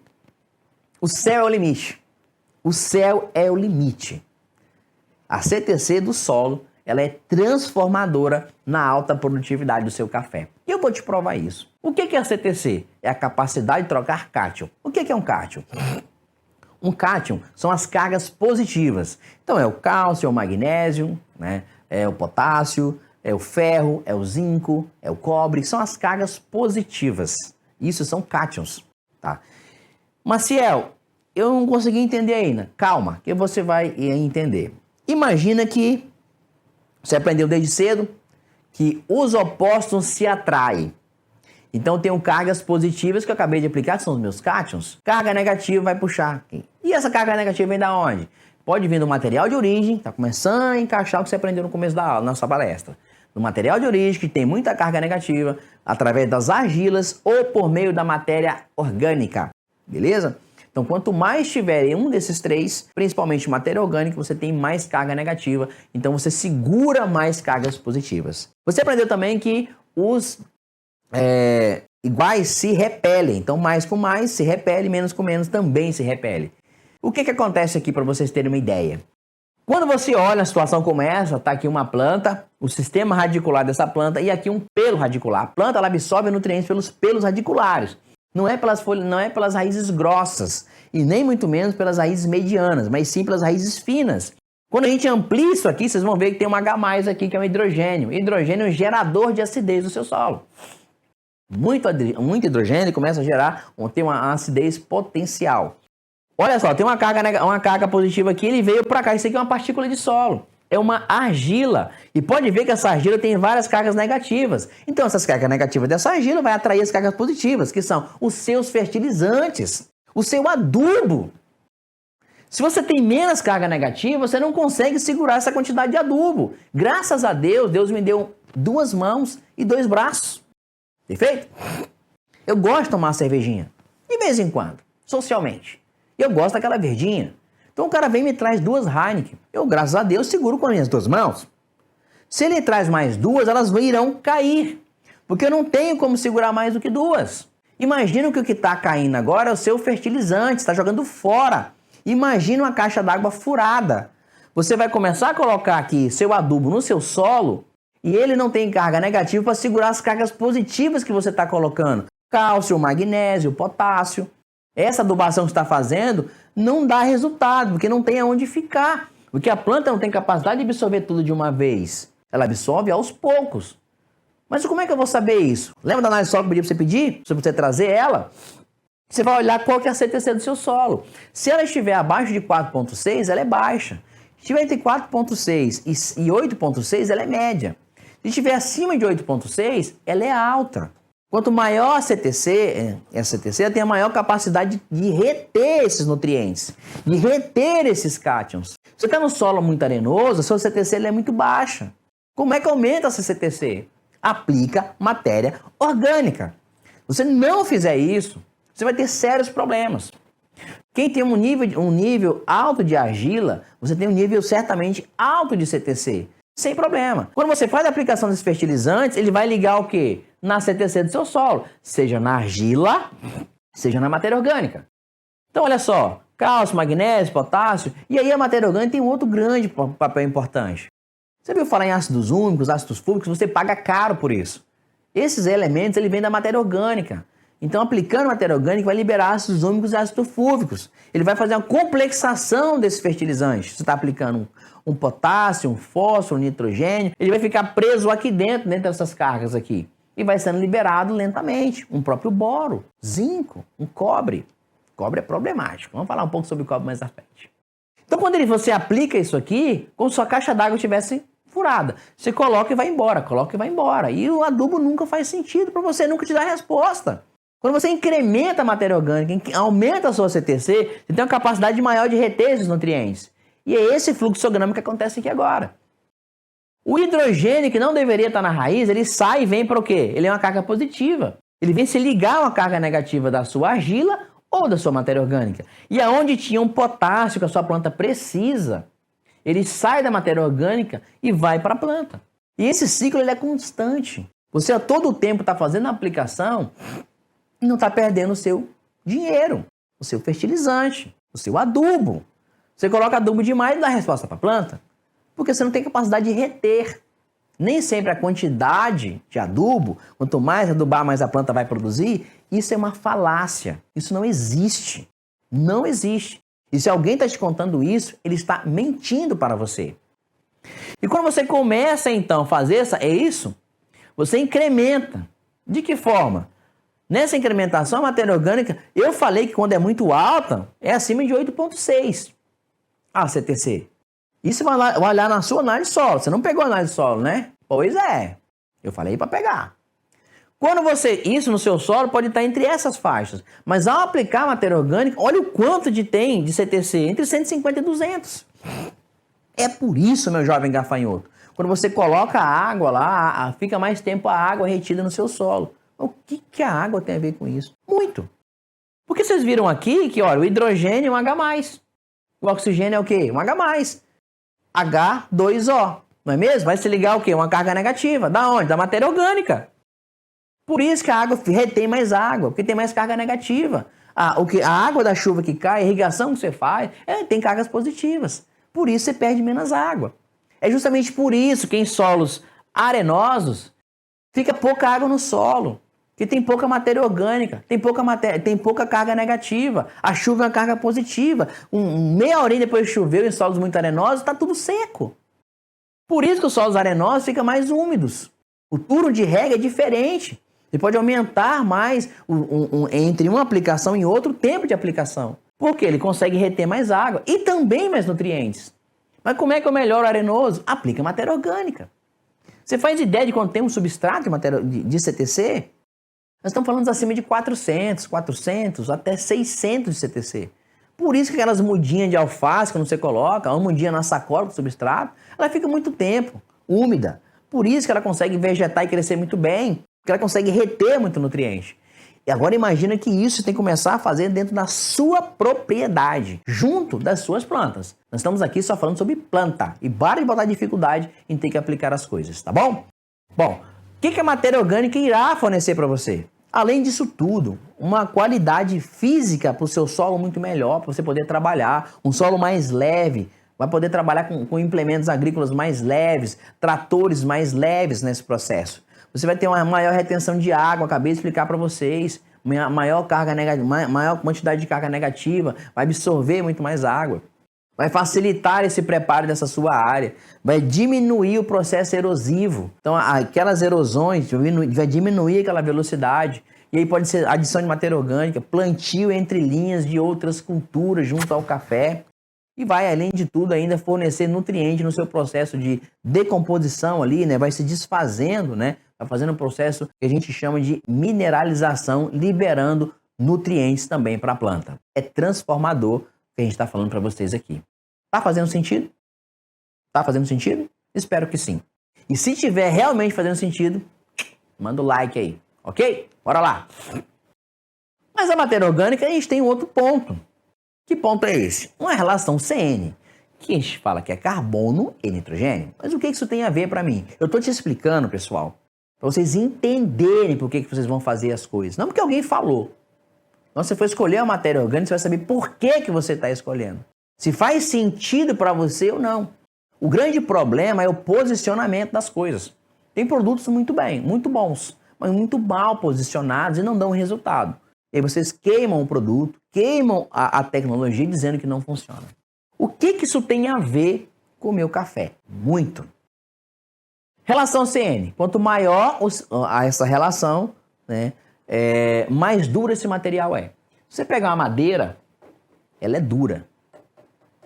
[SPEAKER 1] o céu é o limite. O céu é o limite. A CTC do solo, ela é transformadora na alta produtividade do seu café. E eu vou te provar isso. O que é a CTC? É a capacidade de trocar cátion. O que é um cátion? Um cátion são as cargas positivas. Então é o cálcio, é o magnésio, né? É o potássio, é o ferro, é o zinco, é o cobre. São as cargas positivas. Isso são cátions, tá? Maciel, eu não consegui entender ainda. Calma, que você vai entender. Imagina que você aprendeu desde cedo que os opostos se atraem. Então, eu tenho cargas positivas que eu acabei de aplicar, que são os meus cátions. Carga negativa vai puxar. E essa carga negativa vem da onde? Pode vir do material de origem, está começando a encaixar o que você aprendeu no começo da aula, na sua palestra. Do material de origem, que tem muita carga negativa, através das argilas ou por meio da matéria orgânica. Beleza? Então, quanto mais tiver em um desses três, principalmente matéria orgânica, você tem mais carga negativa. Então, você segura mais cargas positivas. Você aprendeu também que os iguais se repelem. Então, mais com mais se repele, menos com menos também se repele. O que acontece aqui para vocês terem uma ideia? Quando você olha a situação como essa, está aqui uma planta, o sistema radicular dessa planta e aqui um pelo radicular. A planta ela absorve nutrientes pelos pelos radiculares. Não é pelas folhas, não é pelas raízes grossas e nem muito menos pelas raízes medianas, mas sim pelas raízes finas. Quando a gente amplia isso aqui, vocês vão ver que tem um H+ aqui, que é um hidrogênio. Hidrogênio é um gerador de acidez do seu solo. Muito hidrogênio começa a gerar, tem uma acidez potencial. Olha só, tem uma carga positiva aqui, ele veio para cá. Isso aqui é uma partícula de solo. É uma argila. E pode ver que essa argila tem várias cargas negativas. Então, essas cargas negativas dessa argila vai atrair as cargas positivas, que são os seus fertilizantes, o seu adubo. Se você tem menos carga negativa, você não consegue segurar essa quantidade de adubo. Graças a Deus, Deus me deu 2 mãos e 2 braços. Perfeito? Eu gosto de tomar uma cervejinha. De vez em quando, socialmente. E eu gosto daquela verdinha. Então o cara vem e me traz 2 Heineken. Eu, graças a Deus, seguro com as minhas 2 mãos. Se ele traz mais 2, elas irão cair. Porque eu não tenho como segurar mais do que 2. Imagina que o que está caindo agora é o seu fertilizante, está jogando fora. Imagina uma caixa d'água furada. Você vai começar a colocar aqui seu adubo no seu solo e ele não tem carga negativa para segurar as cargas positivas que você está colocando. Cálcio, magnésio, potássio. Essa adubação que você está fazendo não dá resultado, porque não tem aonde ficar. Porque a planta não tem capacidade de absorver tudo de uma vez. Ela absorve aos poucos. Mas como é que eu vou saber isso? Lembra da análise solo que eu pedi para você trazer ela? Você vai olhar qual que é a CTC do seu solo. Se ela estiver abaixo de 4,6, ela é baixa. Se estiver entre 4,6 e 8,6, ela é média. Se estiver acima de 8,6, ela é alta. Quanto maior a CTC, essa CTC tem a maior capacidade de reter esses nutrientes, de reter esses cátions. Se você está no solo muito arenoso, a sua CTC é muito baixa. Como é que aumenta essa CTC? Aplica matéria orgânica. Se você não fizer isso, você vai ter sérios problemas. Quem tem um nível alto de argila, você tem um nível certamente alto de CTC. Sem problema. Quando você faz a aplicação desses fertilizantes, ele vai ligar o quê? Na CTC do seu solo. Seja na argila, seja na matéria orgânica. Então, olha só. Cálcio, magnésio, potássio. E aí a matéria orgânica tem um outro grande papel importante. Você viu falar em ácidos úmicos, ácidos fúlvicos? Você paga caro por isso. Esses elementos, ele vem da matéria orgânica. Então, aplicando matéria orgânica, vai liberar ácidos úmicos e ácidos fúlvicos. Ele vai fazer uma complexação desses fertilizantes. Você está aplicando um potássio, um fósforo, um nitrogênio. Ele vai ficar preso aqui dentro dessas cargas aqui. E vai sendo liberado lentamente. Um próprio boro, zinco, um cobre. Cobre é problemático. Vamos falar um pouco sobre cobre mais à frente. Então, quando você aplica isso aqui, como se sua caixa d'água estivesse furada. Você coloca e vai embora, coloca e vai embora. E o adubo nunca faz sentido para você, nunca te dá resposta. Quando você incrementa a matéria orgânica, aumenta a sua CTC, você tem uma capacidade maior de reter esses nutrientes. E é esse fluxograma que acontece aqui agora. O hidrogênio, que não deveria estar na raiz, ele sai e vem para o quê? Ele é uma carga positiva. Ele vem se ligar a uma carga negativa da sua argila ou da sua matéria orgânica. E aonde tinha um potássio que a sua planta precisa, ele sai da matéria orgânica e vai para a planta. E esse ciclo ele é constante. Você a todo tempo está fazendo a aplicação e não está perdendo o seu dinheiro, o seu fertilizante, o seu adubo. Você coloca adubo demais e dá resposta para a planta, porque você não tem capacidade de reter. Nem sempre a quantidade de adubo, quanto mais adubar, mais a planta vai produzir, isso é uma falácia. Isso não existe. Não existe. E se alguém está te contando isso, ele está mentindo para você. E quando você começa, então, a fazer isso, você incrementa. De que forma? Nessa incrementação, a matéria orgânica, eu falei que quando é muito alta, é acima de 8,6. Ah, CTC. Isso vai olhar na sua análise de solo. Você não pegou a análise de solo, né? Pois é. Eu falei para pegar. Quando isso no seu solo pode estar entre essas faixas. Mas ao aplicar a matéria orgânica, olha o quanto tem de CTC, entre 150 e 200. É por isso, meu jovem gafanhoto, quando você coloca a água lá, fica mais tempo a água retida no seu solo. O que a água tem a ver com isso? Muito. Porque vocês viram aqui que, olha, o hidrogênio é um H+. O oxigênio é o quê? Um H+. H2O. Não é mesmo? Vai se ligar o quê? Uma carga negativa. Da onde? Da matéria orgânica. Por isso que a água retém mais água, porque tem mais carga negativa. A água da chuva que cai, a irrigação que você faz, tem cargas positivas. Por isso você perde menos água. É justamente por isso que em solos arenosos fica pouca água no solo, que tem pouca matéria orgânica, tem pouca carga negativa. A chuva é uma carga positiva. Meia horinha depois de chover em solos muito arenosos, está tudo seco. Por isso que os solos arenosos ficam mais úmidos. O turno de rega é diferente. Você pode aumentar mais entre uma aplicação e outra o tempo de aplicação. Porque ele consegue reter mais água e também mais nutrientes. Mas como é que eu melhoro o arenoso? Aplica matéria orgânica. Você faz ideia de quando tem um substrato de CTC? Nós estamos falando acima de 400 até 600 de CTC. Por isso que aquelas mudinhas de alface, quando você coloca, uma mudinha na sacola do substrato, ela fica muito tempo úmida. Por isso que ela consegue vegetar e crescer muito bem, porque ela consegue reter muito nutriente. E agora imagina que isso você tem que começar a fazer dentro da sua propriedade, junto das suas plantas. Nós estamos aqui só falando sobre planta e para de botar dificuldade em ter que aplicar as coisas, tá bom? Bom, o que a matéria orgânica irá fornecer para você? Além disso tudo, uma qualidade física para o seu solo muito melhor, para você poder trabalhar, um solo mais leve, vai poder trabalhar com implementos agrícolas mais leves, tratores mais leves nesse processo. Você vai ter uma maior retenção de água, acabei de explicar para vocês, maior quantidade de carga negativa, vai absorver muito mais água, vai facilitar esse preparo dessa sua área, vai diminuir o processo erosivo. Então, aquelas erosões, vai diminuir aquela velocidade, e aí pode ser adição de matéria orgânica, plantio entre linhas de outras culturas junto ao café. E vai, além de tudo, ainda fornecer nutriente no seu processo de decomposição ali, né? Vai se desfazendo, né? Vai fazendo um processo que a gente chama de mineralização, liberando nutrientes também para a planta. É transformador que a gente está falando para vocês aqui. Tá fazendo sentido? Tá fazendo sentido? Espero que sim. E se tiver realmente fazendo sentido, manda o like aí, ok? Bora lá! Mas a matéria orgânica, a gente tem um outro ponto. Que ponto é esse? Uma relação CN, que a gente fala que é carbono e nitrogênio. Mas o que isso tem a ver para mim? Eu estou te explicando, pessoal, para vocês entenderem por que vocês vão fazer as coisas. Não porque alguém falou. Quando você for escolher a matéria orgânica, você vai saber por que você está escolhendo. Se faz sentido para você ou não. O grande problema é o posicionamento das coisas. Tem produtos muito bons, mas muito mal posicionados e não dão resultado. E aí vocês queimam o produto, queimam a tecnologia dizendo que não funciona. O que isso tem a ver com o meu café? Muito. Relação CN. Quanto maior essa relação, né, mais duro esse material é. Se você pegar uma madeira, ela é dura.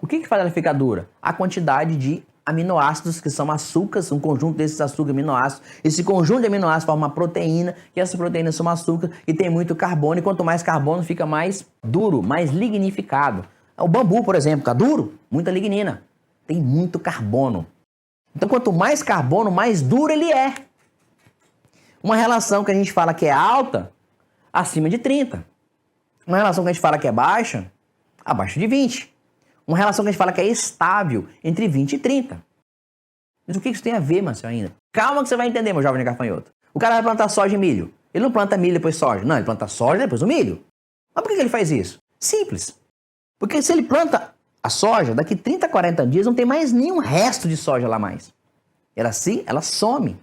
[SPEAKER 1] O que faz ela ficar dura? A quantidade de aminoácidos, que são açúcares, um conjunto desses açúcares aminoácidos. Esse conjunto de aminoácidos forma uma proteína, que essa proteína são açúcar e tem muito carbono, e quanto mais carbono fica mais duro, mais lignificado. O bambu, por exemplo, fica duro, muita lignina, tem muito carbono. Então, quanto mais carbono, mais duro ele é. Uma relação que a gente fala que é alta, acima de 30. Uma relação que a gente fala que é baixa, abaixo de 20. Uma relação que a gente fala que é estável, entre 20 e 30. Mas o que isso tem a ver, Marcelo, ainda? Calma que você vai entender, meu jovem de gafanhoto. O cara vai plantar soja e milho. Ele não planta milho e depois soja. Não, ele planta soja e depois o milho. Mas por que ele faz isso? Simples. Porque se ele planta a soja, daqui 30, 40 dias não tem mais nenhum resto de soja lá mais. Ela some.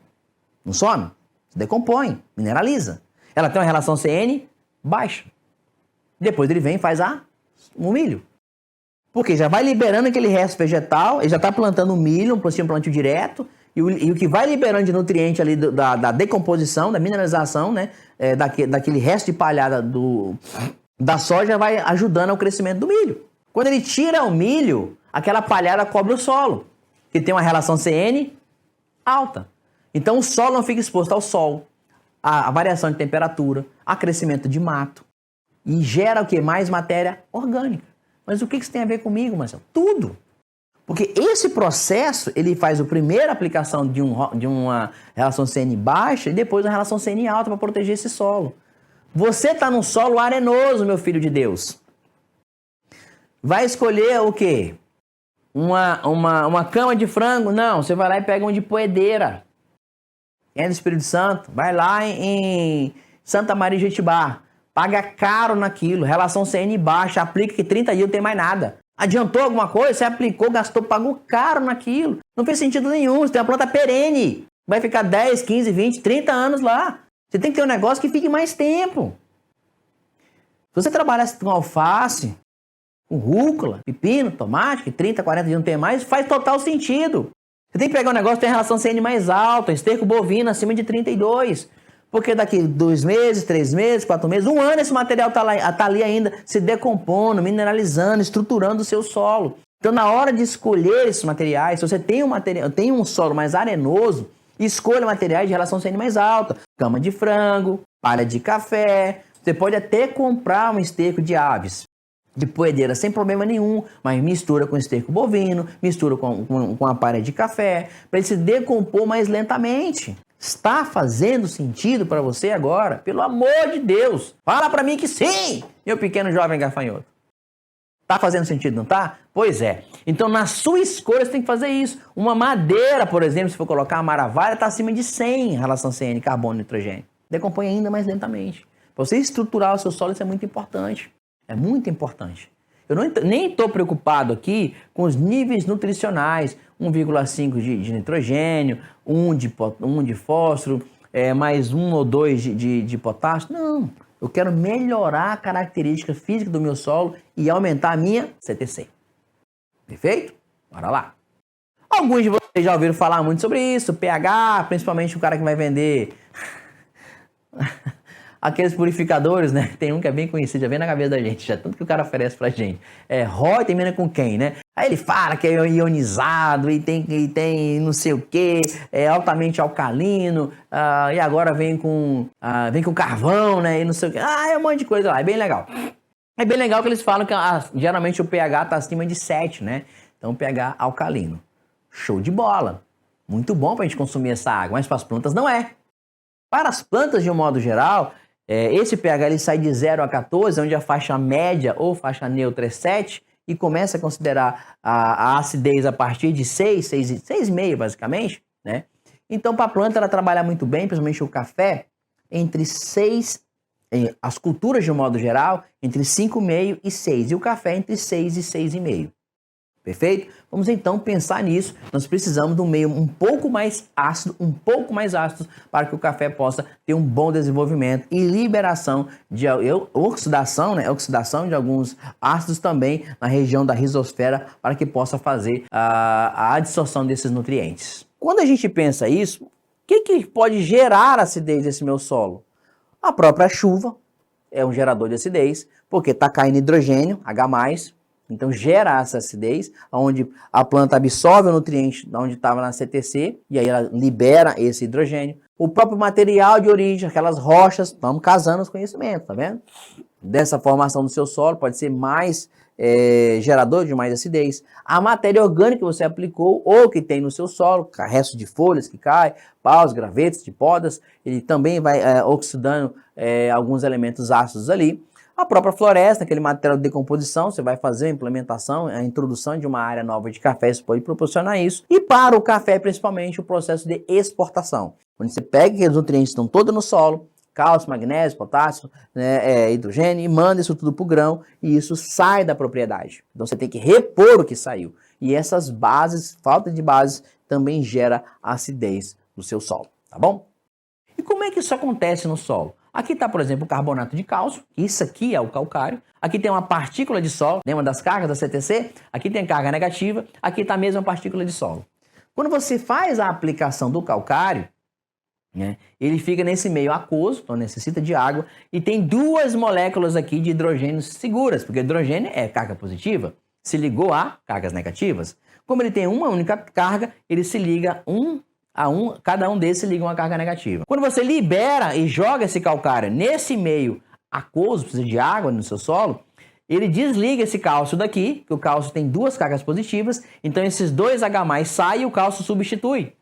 [SPEAKER 1] Não some? Se decompõe, mineraliza. Ela tem uma relação CN baixa. Depois ele vem e faz o milho. Porque já vai liberando aquele resto vegetal, ele já está plantando milho, um plantio direto, e o que vai liberando de nutriente ali da decomposição, da mineralização, né, daquele resto de palhada da soja vai ajudando ao crescimento do milho. Quando ele tira o milho, aquela palhada cobre o solo, que tem uma relação CN alta. Então o solo não fica exposto ao sol, a variação de temperatura, a crescimento de mato, e gera o que? Mais matéria orgânica. Mas o que isso tem a ver comigo, Marcelo? Tudo. Porque esse processo, ele faz a primeira aplicação de uma relação CN baixa e depois uma relação CN alta para proteger esse solo. Você está num solo arenoso, meu filho de Deus. Vai escolher o quê? Uma cama de frango? Não, você vai lá e pega uma de poedeira. É do Espírito Santo. Vai lá em Santa Maria de Jetibá. Paga caro naquilo, relação CN baixa, aplica que 30 dias não tem mais nada. Adiantou alguma coisa? Você aplicou, gastou, pagou caro naquilo. Não fez sentido nenhum, você tem uma planta perene. Vai ficar 10, 15, 20, 30 anos lá. Você tem que ter um negócio que fique mais tempo. Se você trabalhasse com alface, com rúcula, pepino, tomate, que 30, 40 dias não tem mais, faz total sentido. Você tem que pegar um negócio que tem relação CN mais alta, esterco bovino acima de 32. Porque daqui 2 meses, 3 meses, 4 meses, 1 ano esse material tá ali ainda se decompondo, mineralizando, estruturando o seu solo. Então na hora de escolher esses materiais, se você tem um solo mais arenoso, escolha materiais de relação CN mais alta. Cama de frango, palha de café. Você pode até comprar um esterco de aves, de poedeira sem problema nenhum, mas mistura com esterco bovino, mistura com a palha de café, para ele se decompor mais lentamente. Está fazendo sentido para você agora? Pelo amor de Deus, fala para mim que sim, meu pequeno jovem gafanhoto. Está fazendo sentido, não está? Pois é. Então, na sua escolha, você tem que fazer isso. Uma madeira, por exemplo, se for colocar uma maravilha, está acima de 100 em relação CN, carbono e nitrogênio. Decompõe ainda mais lentamente. Para você estruturar o seu solo, isso é muito importante. É muito importante. Eu nem estou preocupado aqui com os níveis nutricionais, 1,5 de nitrogênio, 1 de fósforo, mais 1 ou 2 de potássio. Não, eu quero melhorar a característica física do meu solo e aumentar a minha CTC. Perfeito? Bora lá. Alguns de vocês já ouviram falar muito sobre isso, pH, principalmente o cara que vai vender aqueles purificadores, né? Tem um que é bem conhecido, já vem na cabeça da gente, já tanto que o cara oferece pra gente. RO termina com quem, né? Aí ele fala que é ionizado e tem não sei o que, é altamente alcalino, e agora vem com carvão, né? E não sei o que. É um monte de coisa lá, é bem legal. É bem legal que eles falam que geralmente o pH tá acima de 7, né? Então pH alcalino. Show de bola. Muito bom pra gente consumir essa água, mas para as plantas não é. Para as plantas, de um modo geral, esse pH ele sai de 0 a 14, onde a faixa média ou faixa neutra é 7, e começa a considerar a acidez a partir de 6,5 basicamente, né? Então, para a planta, ela trabalha muito bem, principalmente o café, entre 6, as culturas de um modo geral, entre 5,5 e 6, e o café entre 6 e 6,5. Perfeito? Vamos então pensar nisso. Nós precisamos de um meio um pouco mais ácido, para que o café possa ter um bom desenvolvimento e liberação de oxidação, né? Oxidação de alguns ácidos também na região da rizosfera para que possa fazer a adsorção desses nutrientes. Quando a gente pensa isso, o que pode gerar acidez nesse meu solo? A própria chuva é um gerador de acidez, porque está caindo hidrogênio, H+, então gera essa acidez, onde a planta absorve o nutriente de onde estava na CTC, e aí ela libera esse hidrogênio. O próprio material de origem, aquelas rochas, estamos casando os conhecimentos, tá vendo? Dessa formação do seu solo, pode ser mais gerador de mais acidez. A matéria orgânica que você aplicou ou que tem no seu solo, resto de folhas que cai, paus, gravetos de podas, ele também vai oxidando alguns elementos ácidos ali. A própria floresta, aquele material de decomposição, você vai fazer a implementação, a introdução de uma área nova de café, isso pode proporcionar isso. E para o café, principalmente, o processo de exportação, onde você pega aqueles nutrientes que estão todos no solo, cálcio, magnésio, potássio, né, hidrogênio, e manda isso tudo para o grão, e isso sai da propriedade. Então você tem que repor o que saiu. E essas bases, falta de bases, também gera acidez no seu solo, tá bom? E como é que isso acontece no solo? Aqui está, por exemplo, o carbonato de cálcio, isso aqui é o calcário. Aqui tem uma partícula de solo, lembra das cargas da CTC? Aqui tem carga negativa, aqui está a mesma partícula de solo. Quando você faz a aplicação do calcário, né, ele fica nesse meio aquoso, então necessita de água, e tem duas moléculas aqui de hidrogênio seguras, porque hidrogênio é carga positiva, se ligou a cargas negativas. Como ele tem uma única carga, ele se liga cada um desses se liga a uma carga negativa. Quando você libera e joga esse calcário nesse meio aquoso, precisa de água no seu solo, ele desliga esse cálcio daqui, que o cálcio tem duas cargas positivas, então esses dois H+ saem e o cálcio substitui.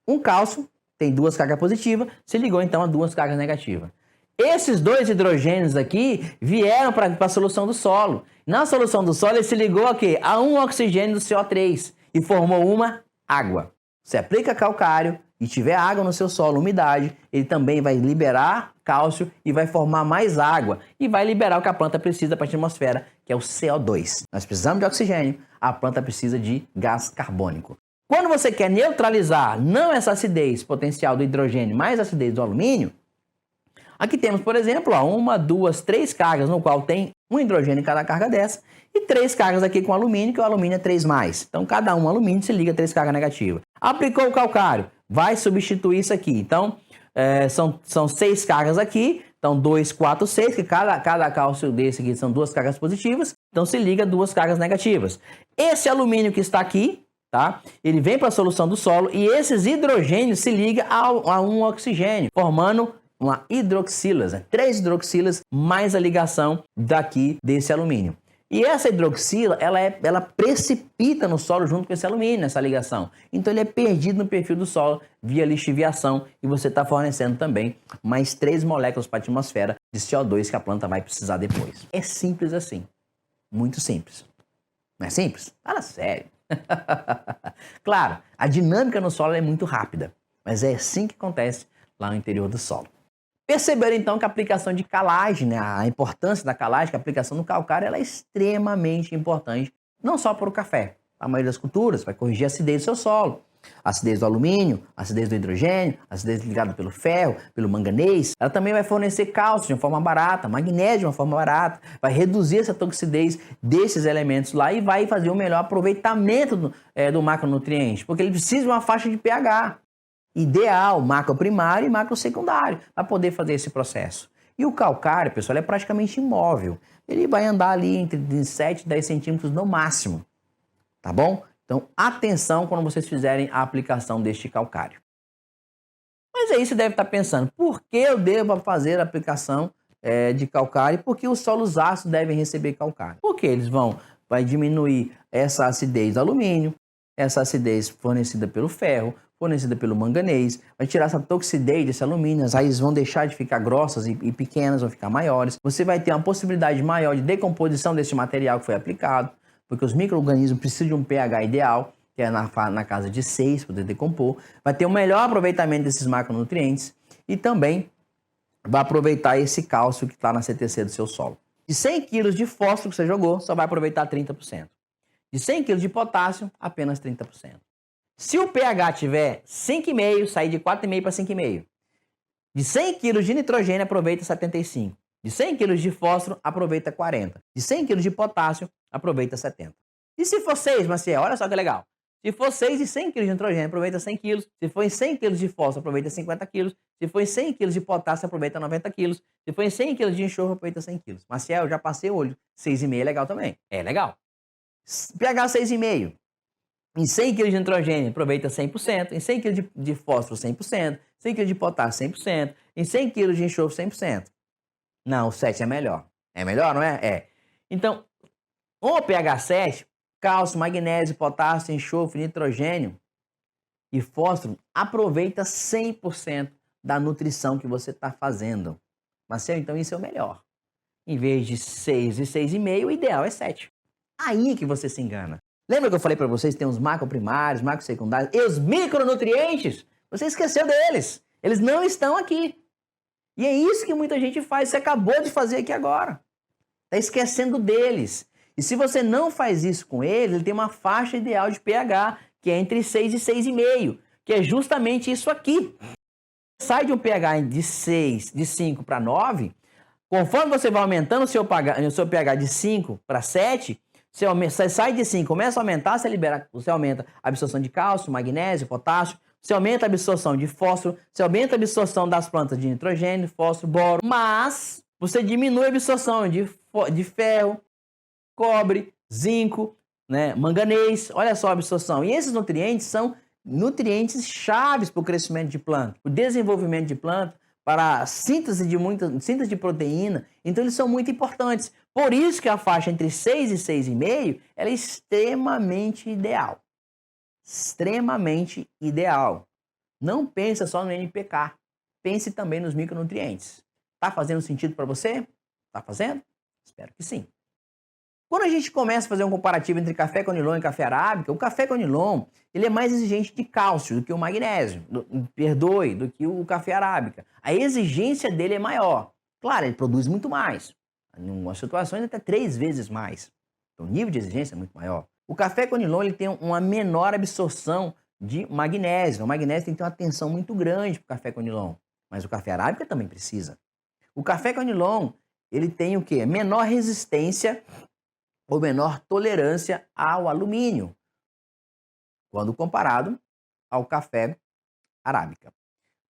[SPEAKER 1] Um cálcio tem duas cargas positivas, se ligou então a duas cargas negativas. Esses dois hidrogênios aqui vieram para a solução do solo. Na solução do solo ele se ligou a quê? A um oxigênio do CO3 e formou uma água. Você aplica calcário e tiver água no seu solo, umidade, ele também vai liberar cálcio e vai formar mais água e vai liberar o que a planta precisa para a atmosfera, que é o CO2. Nós precisamos de oxigênio, a planta precisa de gás carbônico. Quando você quer neutralizar não essa acidez potencial do hidrogênio, mas a acidez do alumínio, aqui temos, por exemplo, uma, duas, três cargas, no qual tem um hidrogênio em cada carga dessa, e três cargas aqui com alumínio, que o alumínio é 3+. Então, cada um alumínio se liga a três cargas negativas. Aplicou o calcário, vai substituir isso aqui. Então, são 6 cargas aqui, então 2, 4, 6, que cada cálcio desse aqui são duas cargas positivas, então se liga a duas cargas negativas. Esse alumínio que está aqui, tá? Ele vem para a solução do solo e esses hidrogênios se ligam a um oxigênio, formando uma hidroxilase, 3 hidroxilas mais a ligação daqui desse alumínio. E essa hidroxila, ela precipita no solo junto com esse alumínio, essa ligação. Então ele é perdido no perfil do solo via lixiviação e você está fornecendo também mais 3 moléculas para a atmosfera de CO2 que a planta vai precisar depois. É simples assim, muito simples. Não é simples? Fala sério. Claro, a dinâmica no solo é muito rápida, mas é assim que acontece lá no interior do solo. Perceberam então que a aplicação de calagem, né, a importância da calagem, que a aplicação do calcário ela é extremamente importante, não só para o café, a maioria das culturas, vai corrigir a acidez do seu solo, a acidez do alumínio, a acidez do hidrogênio, a acidez ligada pelo ferro, pelo manganês. Ela também vai fornecer cálcio de uma forma barata, magnésio de uma forma barata, vai reduzir essa toxidez desses elementos lá e vai fazer um melhor aproveitamento do macronutriente, porque ele precisa de uma faixa de pH ideal, macro primário e macro secundário, para poder fazer esse processo. E o calcário, pessoal, é praticamente imóvel. Ele vai andar ali entre 7 e 10 centímetros no máximo, tá bom? Então, atenção quando vocês fizerem a aplicação deste calcário. Mas aí você deve estar pensando, por que eu devo fazer a aplicação de calcário? Por que os solos ácidos devem receber calcário? Porque eles vai diminuir essa acidez do alumínio, essa acidez fornecida pelo ferro, fornecida pelo manganês, vai tirar essa toxidez desse alumínio, as raízes vão deixar de ficar grossas e pequenas, vão ficar maiores. Você vai ter uma possibilidade maior de decomposição desse material que foi aplicado, porque os micro-organismos precisam de um pH ideal, que é na casa de 6, para poder decompor. Vai ter um melhor aproveitamento desses macronutrientes e também vai aproveitar esse cálcio que está na CTC do seu solo. De 100 kg de fósforo que você jogou, só vai aproveitar 30%. De 100 kg de potássio, apenas 30%. Se o pH tiver 5,5, sair de 4,5 para 5,5. De 100 kg de nitrogênio, aproveita 75. De 100 kg de fósforo, aproveita 40. De 100 kg de potássio, aproveita 70. E se for 6, Maciel, olha só que legal. Se for 6 e 100 kg de nitrogênio, aproveita 100 kg. Se for em 100 kg de fósforo, aproveita 50 kg. Se for em 100 kg de potássio, aproveita 90 kg. Se for em 100 kg de enxofre, aproveita 100 kg. Maciel, eu já passei o olho. 6,5 é legal também. É legal. pH 6,5. Em 100 kg de nitrogênio, aproveita 100%. Em 100 kg de fósforo, 100%. 100 kg de potássio, 100%. Em 100 kg de enxofre, 100%. Não, o 7 é melhor. É melhor, não é? É. Então, o pH 7, cálcio, magnésio, potássio, enxofre, nitrogênio e fósforo, aproveita 100% da nutrição que você está fazendo. Marcelo, então isso é o melhor. Em vez de 6 e 6,5, o ideal é 7. Aí que você se engana. Lembra que eu falei para vocês que tem os macroprimários, macrosecundários e os micronutrientes? Você esqueceu deles. Eles não estão aqui. E é isso que muita gente faz. Você acabou de fazer aqui agora. Está esquecendo deles. E se você não faz isso com eles, ele tem uma faixa ideal de pH, que é entre 6 e 6,5, que é justamente isso aqui. Sai de um pH de 6, de 5 para 9, conforme você vai aumentando o seu pH de 5 para 7, você sai de 5, começa a aumentar, você aumenta a absorção de cálcio, magnésio, potássio, você aumenta a absorção de fósforo, você aumenta a absorção das plantas de nitrogênio, fósforo, boro, mas você diminui a absorção de ferro, cobre, zinco, né, manganês, olha só a absorção. E esses nutrientes são nutrientes chaves para o crescimento de planta, o desenvolvimento de planta, para a síntese de proteína, então eles são muito importantes. Por isso que a faixa entre 6 e 6,5 ela é extremamente ideal. Extremamente ideal. Não pensa só no NPK, pense também nos micronutrientes. Tá fazendo sentido para você? Tá fazendo? Espero que sim. Quando a gente começa a fazer um comparativo entre café conilon e café arábica, o café conilon ele é mais exigente de cálcio do que o magnésio, do que o café arábica. A exigência dele é maior. Claro, ele produz muito mais. Em algumas situações até 3 vezes mais. Então o nível de exigência é muito maior. O café conilon ele tem uma menor absorção de magnésio. O magnésio tem que ter uma atenção muito grande para o café conilon. Mas o café arábica também precisa. O café conilon ele tem o quê? Menor resistência ou menor tolerância ao alumínio, quando comparado ao café arábica.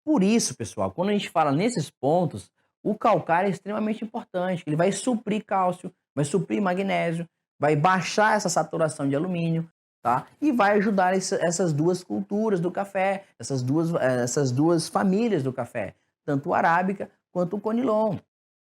[SPEAKER 1] Por isso, pessoal, quando a gente fala nesses pontos, o calcário é extremamente importante. Ele vai suprir cálcio, vai suprir magnésio, vai baixar essa saturação de alumínio, tá? E vai ajudar essas duas culturas do café, essas duas famílias do café, tanto o arábica quanto o conilon.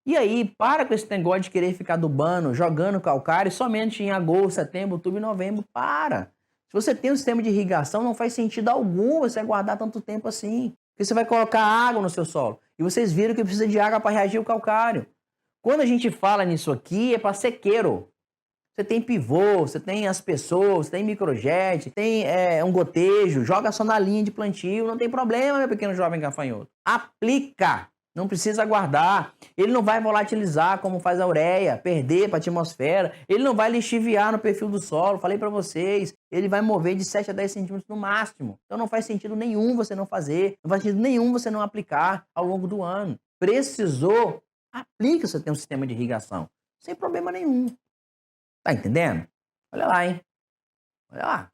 [SPEAKER 1] E aí, para com esse negócio de querer ficar adubando, jogando calcário somente em agosto, setembro, outubro e novembro. Para! Se você tem um sistema de irrigação, não faz sentido algum você aguardar tanto tempo assim. Porque você vai colocar água no seu solo. E vocês viram que precisa de água para reagir o calcário. Quando a gente fala nisso aqui, é para sequeiro. Você tem pivô, você tem as pessoas, você tem microjet, tem um gotejo, joga só na linha de plantio, não tem problema, meu pequeno jovem gafanhoto. Aplica! Não precisa aguardar. Ele não vai volatilizar como faz a ureia, perder para a atmosfera. Ele não vai lixiviar no perfil do solo. Falei para vocês, ele vai mover de 7 a 10 centímetros no máximo. Então não faz sentido nenhum você não fazer. Não faz sentido nenhum você não aplicar ao longo do ano. Precisou, aplique se você tem um sistema de irrigação. Sem problema nenhum. Tá entendendo? Olha lá, hein? Olha lá.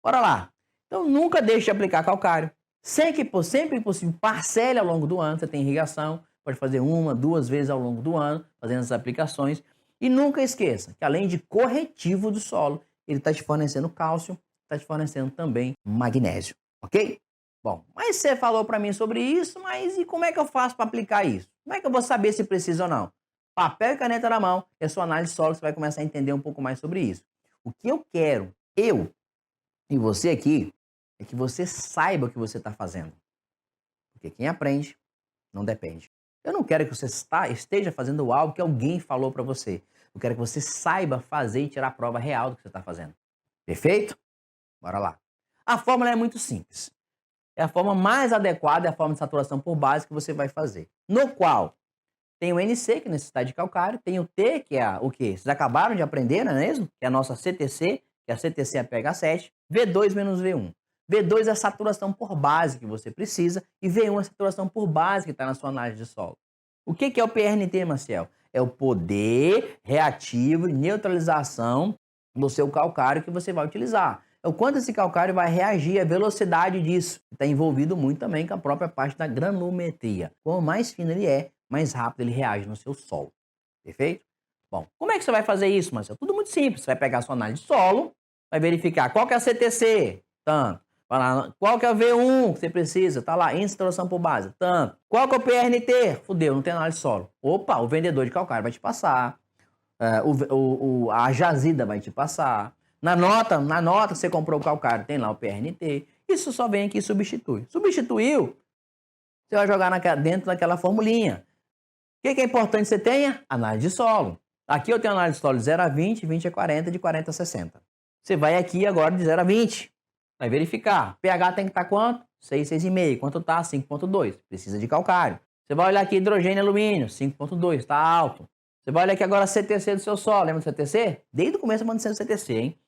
[SPEAKER 1] Bora lá. Então nunca deixe de aplicar calcário. Sempre que possível, parcele ao longo do ano. Você tem irrigação, pode fazer 1, 2 vezes ao longo do ano, fazendo as aplicações. E nunca esqueça que além de corretivo do solo, ele está te fornecendo cálcio, está te fornecendo também magnésio, ok? Bom, mas você falou para mim sobre isso, mas e como é que eu faço para aplicar isso? Como é que eu vou saber se precisa ou não? Papel e caneta na mão, é sua análise de solo, você vai começar a entender um pouco mais sobre isso. O que eu quero, eu e você aqui, é que você saiba o que você está fazendo. Porque quem aprende, não depende. Eu não quero que você esteja fazendo algo que alguém falou para você. Eu quero que você saiba fazer e tirar a prova real do que você está fazendo. Perfeito? Bora lá. A fórmula é muito simples. É a forma mais adequada, é a forma de saturação por base que você vai fazer. No qual tem o NC, que é necessidade de calcário, tem o T, que é o quê? Vocês acabaram de aprender, não é mesmo? Que é a nossa CTC, que a CTC é a pH 7, V2 menos V1. V2 é a saturação por base que você precisa e V1 é a saturação por base que está na sua análise de solo. O que é o PRNT, Maciel? É o poder reativo e neutralização do seu calcário que você vai utilizar. É o quanto esse calcário vai reagir, a velocidade disso. Está envolvido muito também com a própria parte da granulometria. Quanto mais fino ele é, mais rápido ele reage no seu solo. Perfeito? Bom, como é que você vai fazer isso, Marcelo? Tudo muito simples. Você vai pegar a sua análise de solo, vai verificar qual que é a CTC, tanto. Qual que é o V1 que você precisa? Tá lá, índice de saturação por base, tanto. Qual que é o PRNT? Fudeu, não tem análise de solo. Opa, o vendedor de calcário vai te passar. A jazida vai te passar. Na nota que você comprou o calcário, tem lá o PRNT. Isso só vem aqui e substitui. Substituiu, você vai jogar dentro daquela formulinha. que é importante que você tenha? Análise de solo. Aqui eu tenho análise de solo de 0 a 20, 20 a 40, de 40 a 60. Você vai aqui agora de 0 a 20. Vai verificar. pH tem que estar quanto? 6, 6,5. Quanto está? 5,2. Precisa de calcário. Você vai olhar aqui hidrogênio e alumínio. 5,2. Está alto. Você vai olhar aqui agora a CTC do seu solo. Lembra do CTC? Desde o começo eu mando sendo CTC, hein?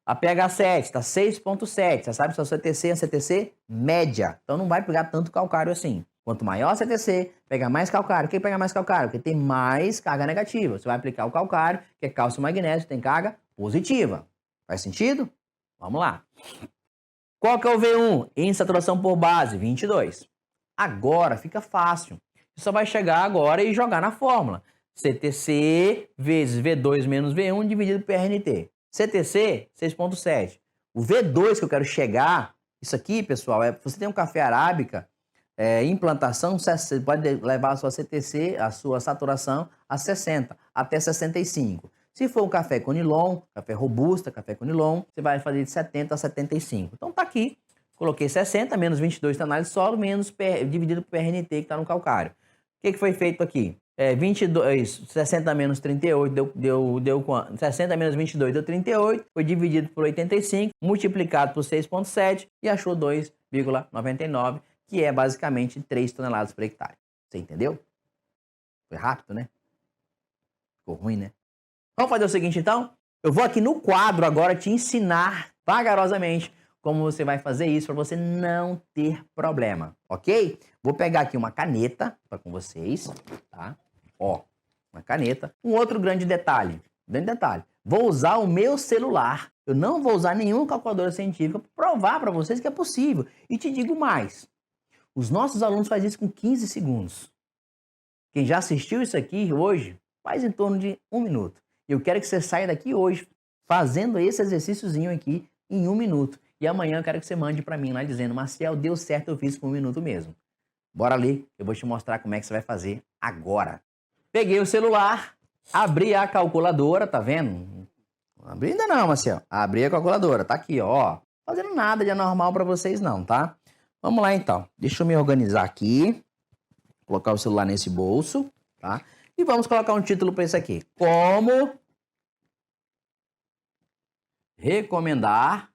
[SPEAKER 1] A pH 7 está 6,7. Você sabe se é o CTC é a CTC média. Então não vai pegar tanto calcário assim. Quanto maior a CTC, pega mais calcário. Quem pega mais calcário? Porque tem mais carga negativa. Você vai aplicar o calcário, que é cálcio e magnésio, tem carga positiva. Faz sentido? Vamos lá. Qual que é o V1? Em saturação por base, 22. Agora fica fácil. Você só vai chegar agora e jogar na fórmula. CTC vezes V2 menos V1 dividido por RNT. CTC, 6,7. O V2 que eu quero chegar, isso aqui, pessoal, você tem um café arábica, implantação, você pode levar a sua CTC, a sua saturação, a 60, até 65. Se for um café Conilon, café robusta, café Conilon, você vai fazer de 70 a 75. Então tá aqui, coloquei 60, menos 22 está análise de solo, menos dividido por RNT que está no calcário. O que foi feito aqui? 60 menos 38 deu quanto? 60 menos 22 deu 38, foi dividido por 85, multiplicado por 6,7 e achou 2,99, que é basicamente 3 toneladas por hectare. Você entendeu? Foi rápido, né? Ficou ruim, né? Vamos fazer o seguinte, então? Eu vou aqui no quadro agora te ensinar vagarosamente como você vai fazer isso para você não ter problema, ok? Vou pegar aqui uma caneta com vocês, tá? Ó, uma caneta. Um outro grande detalhe, vou usar o meu celular. Eu não vou usar nenhuma calculadora científica para provar para vocês que é possível. E te digo mais, os nossos alunos fazem isso com 15 segundos. Quem já assistiu isso aqui hoje, faz em torno de 1 minuto. Eu quero que você saia daqui hoje fazendo esse exercíciozinho aqui em 1 minuto. E amanhã eu quero que você mande para mim lá dizendo, Maciel, deu certo, eu fiz com 1 minuto mesmo. Bora ali, eu vou te mostrar como é que você vai fazer agora. Peguei o celular, abri a calculadora, tá vendo? Não abri ainda não, Maciel. Abri a calculadora, tá aqui, ó. Fazendo nada de anormal para vocês não, tá? Vamos lá então. Deixa eu me organizar aqui. Colocar o celular nesse bolso, tá? E vamos colocar um título para isso aqui. Como recomendar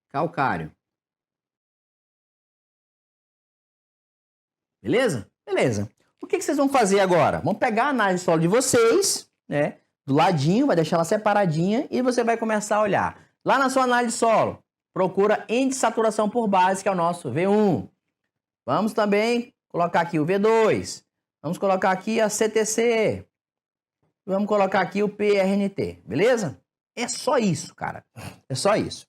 [SPEAKER 1] calcário. Beleza? Beleza. O que vocês vão fazer agora? Vão pegar a análise de solo de vocês, né? Do ladinho, vai deixar ela separadinha e você vai começar a olhar. Lá na sua análise de solo, procura índice de saturação por base, que é o nosso V1. Vamos também colocar aqui o V2. Vamos colocar aqui a CTC. Vamos colocar aqui o PRNT, beleza? É só isso, cara. É só isso.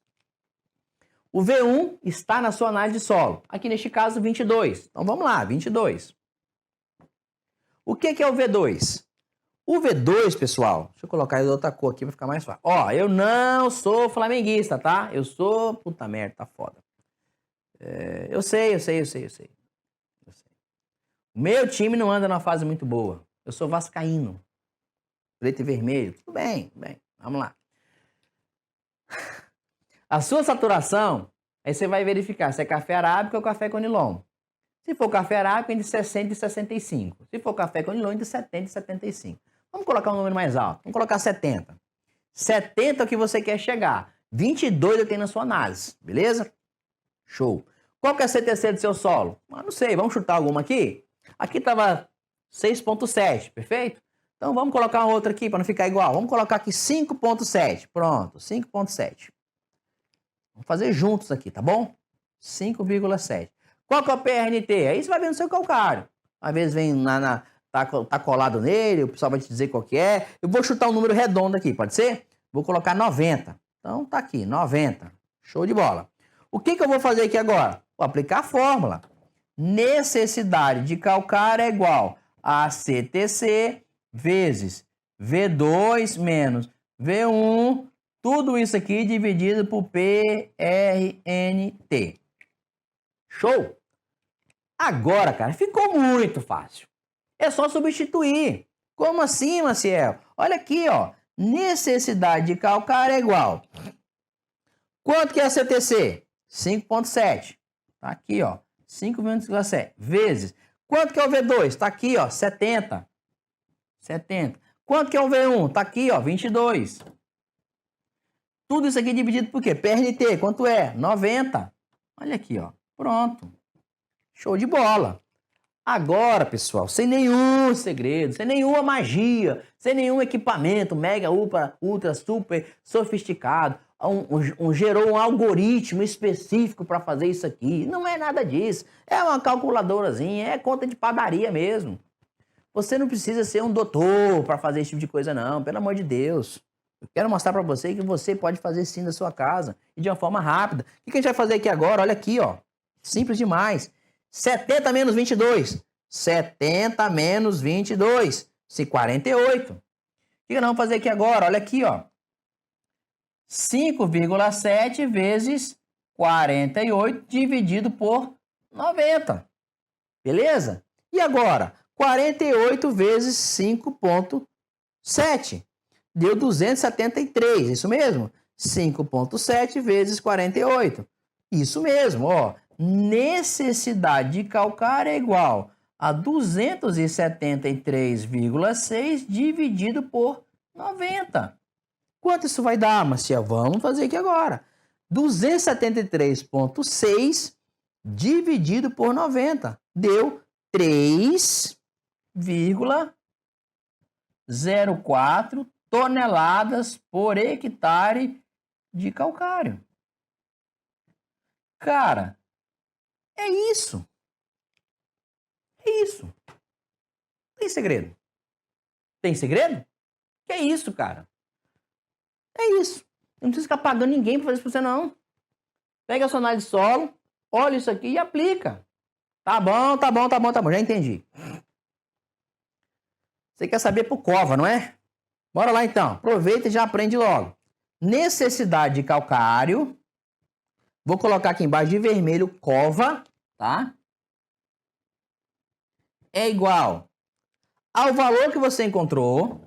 [SPEAKER 1] O V1 está na sua análise de solo. Aqui neste caso, 22. Então vamos lá, 22. O que é o V2? O V2, pessoal, deixa eu colocar outra cor aqui para ficar mais fácil. Ó, eu não sou flamenguista, tá? Eu sou... Puta merda, tá foda. Eu sei. O meu time não anda numa fase muito boa. Eu sou vascaíno. Preto e vermelho. Tudo bem. Vamos lá. A sua saturação, aí você vai verificar se é café arábica ou café Conilon. Se for café arábica, entre 60 e 65. Se for café Conilon, entre 70 e 75. Vamos colocar um número mais alto. Vamos colocar 70. 70 é o que você quer chegar. 22 eu tenho na sua análise. Beleza? Show. Qual que é a CTC do seu solo? Não sei, vamos chutar alguma aqui? Aqui estava 6,7, perfeito? Então vamos colocar uma outra aqui para não ficar igual. Vamos colocar aqui 5,7. Pronto, 5,7. Vamos fazer juntos aqui, tá bom? 5,7. Qual que é o PRNT? Aí você vai ver no seu calcário. Às vezes vem tá colado nele, o pessoal vai te dizer qual que é. Eu vou chutar um número redondo aqui, pode ser? Vou colocar 90. Então tá aqui, 90. Show de bola. O que eu vou fazer aqui agora? Vou aplicar a fórmula. Necessidade de calcário é igual a CTC vezes V2 menos V1, tudo isso aqui dividido por PRNT. Show? Agora, cara, ficou muito fácil. É só substituir. Como assim, Maciel? Olha aqui, ó. Necessidade de calcário é igual. Quanto que é a CTC? 5,7. Tá aqui, ó. 5,7 vezes. Quanto que é o V2? Tá aqui, ó. 70. 70. Quanto que é o V1? Tá aqui, ó. 22. Tudo isso aqui dividido por quê? PRNT, quanto é? 90. Olha aqui, ó. Pronto. Show de bola. Agora, pessoal, sem nenhum segredo, sem nenhuma magia, sem nenhum equipamento mega, ultra, super sofisticado, gerou um algoritmo específico para fazer isso aqui. Não é nada disso. É uma calculadorazinha, é conta de padaria mesmo. Você não precisa ser um doutor para fazer esse tipo de coisa, não. Pelo amor de Deus. Eu quero mostrar para você que você pode fazer sim da sua casa e de uma forma rápida. O que a gente vai fazer aqui agora? Olha aqui, ó. Simples demais. 70 menos 22. 70 menos 22. Se 48. O que nós vamos fazer aqui agora? Olha aqui, ó. 5,7 vezes 48 dividido por 90. Beleza? E agora? 48 vezes 5,7. Deu 273, isso mesmo? 5,7 vezes 48. Isso mesmo, ó. Necessidade de calcário é igual a 273,6 dividido por 90. Quanto isso vai dar, Maciel? Vamos fazer aqui agora. 273,6 dividido por 90. Deu 3,04 toneladas por hectare de calcário. Cara, é isso. É isso. Tem segredo? Tem segredo? Que é isso, cara? É isso. Não precisa ficar pagando ninguém para fazer isso pra você, não. Pega a sua análise de solo, olha isso aqui e aplica. Tá bom, tá bom, tá bom, tá bom. Já entendi. Você quer saber por cova, não é? Bora lá então. Aproveita e já aprende logo. Necessidade de calcário. Vou colocar aqui embaixo de vermelho cova, tá? É igual ao valor que você encontrou,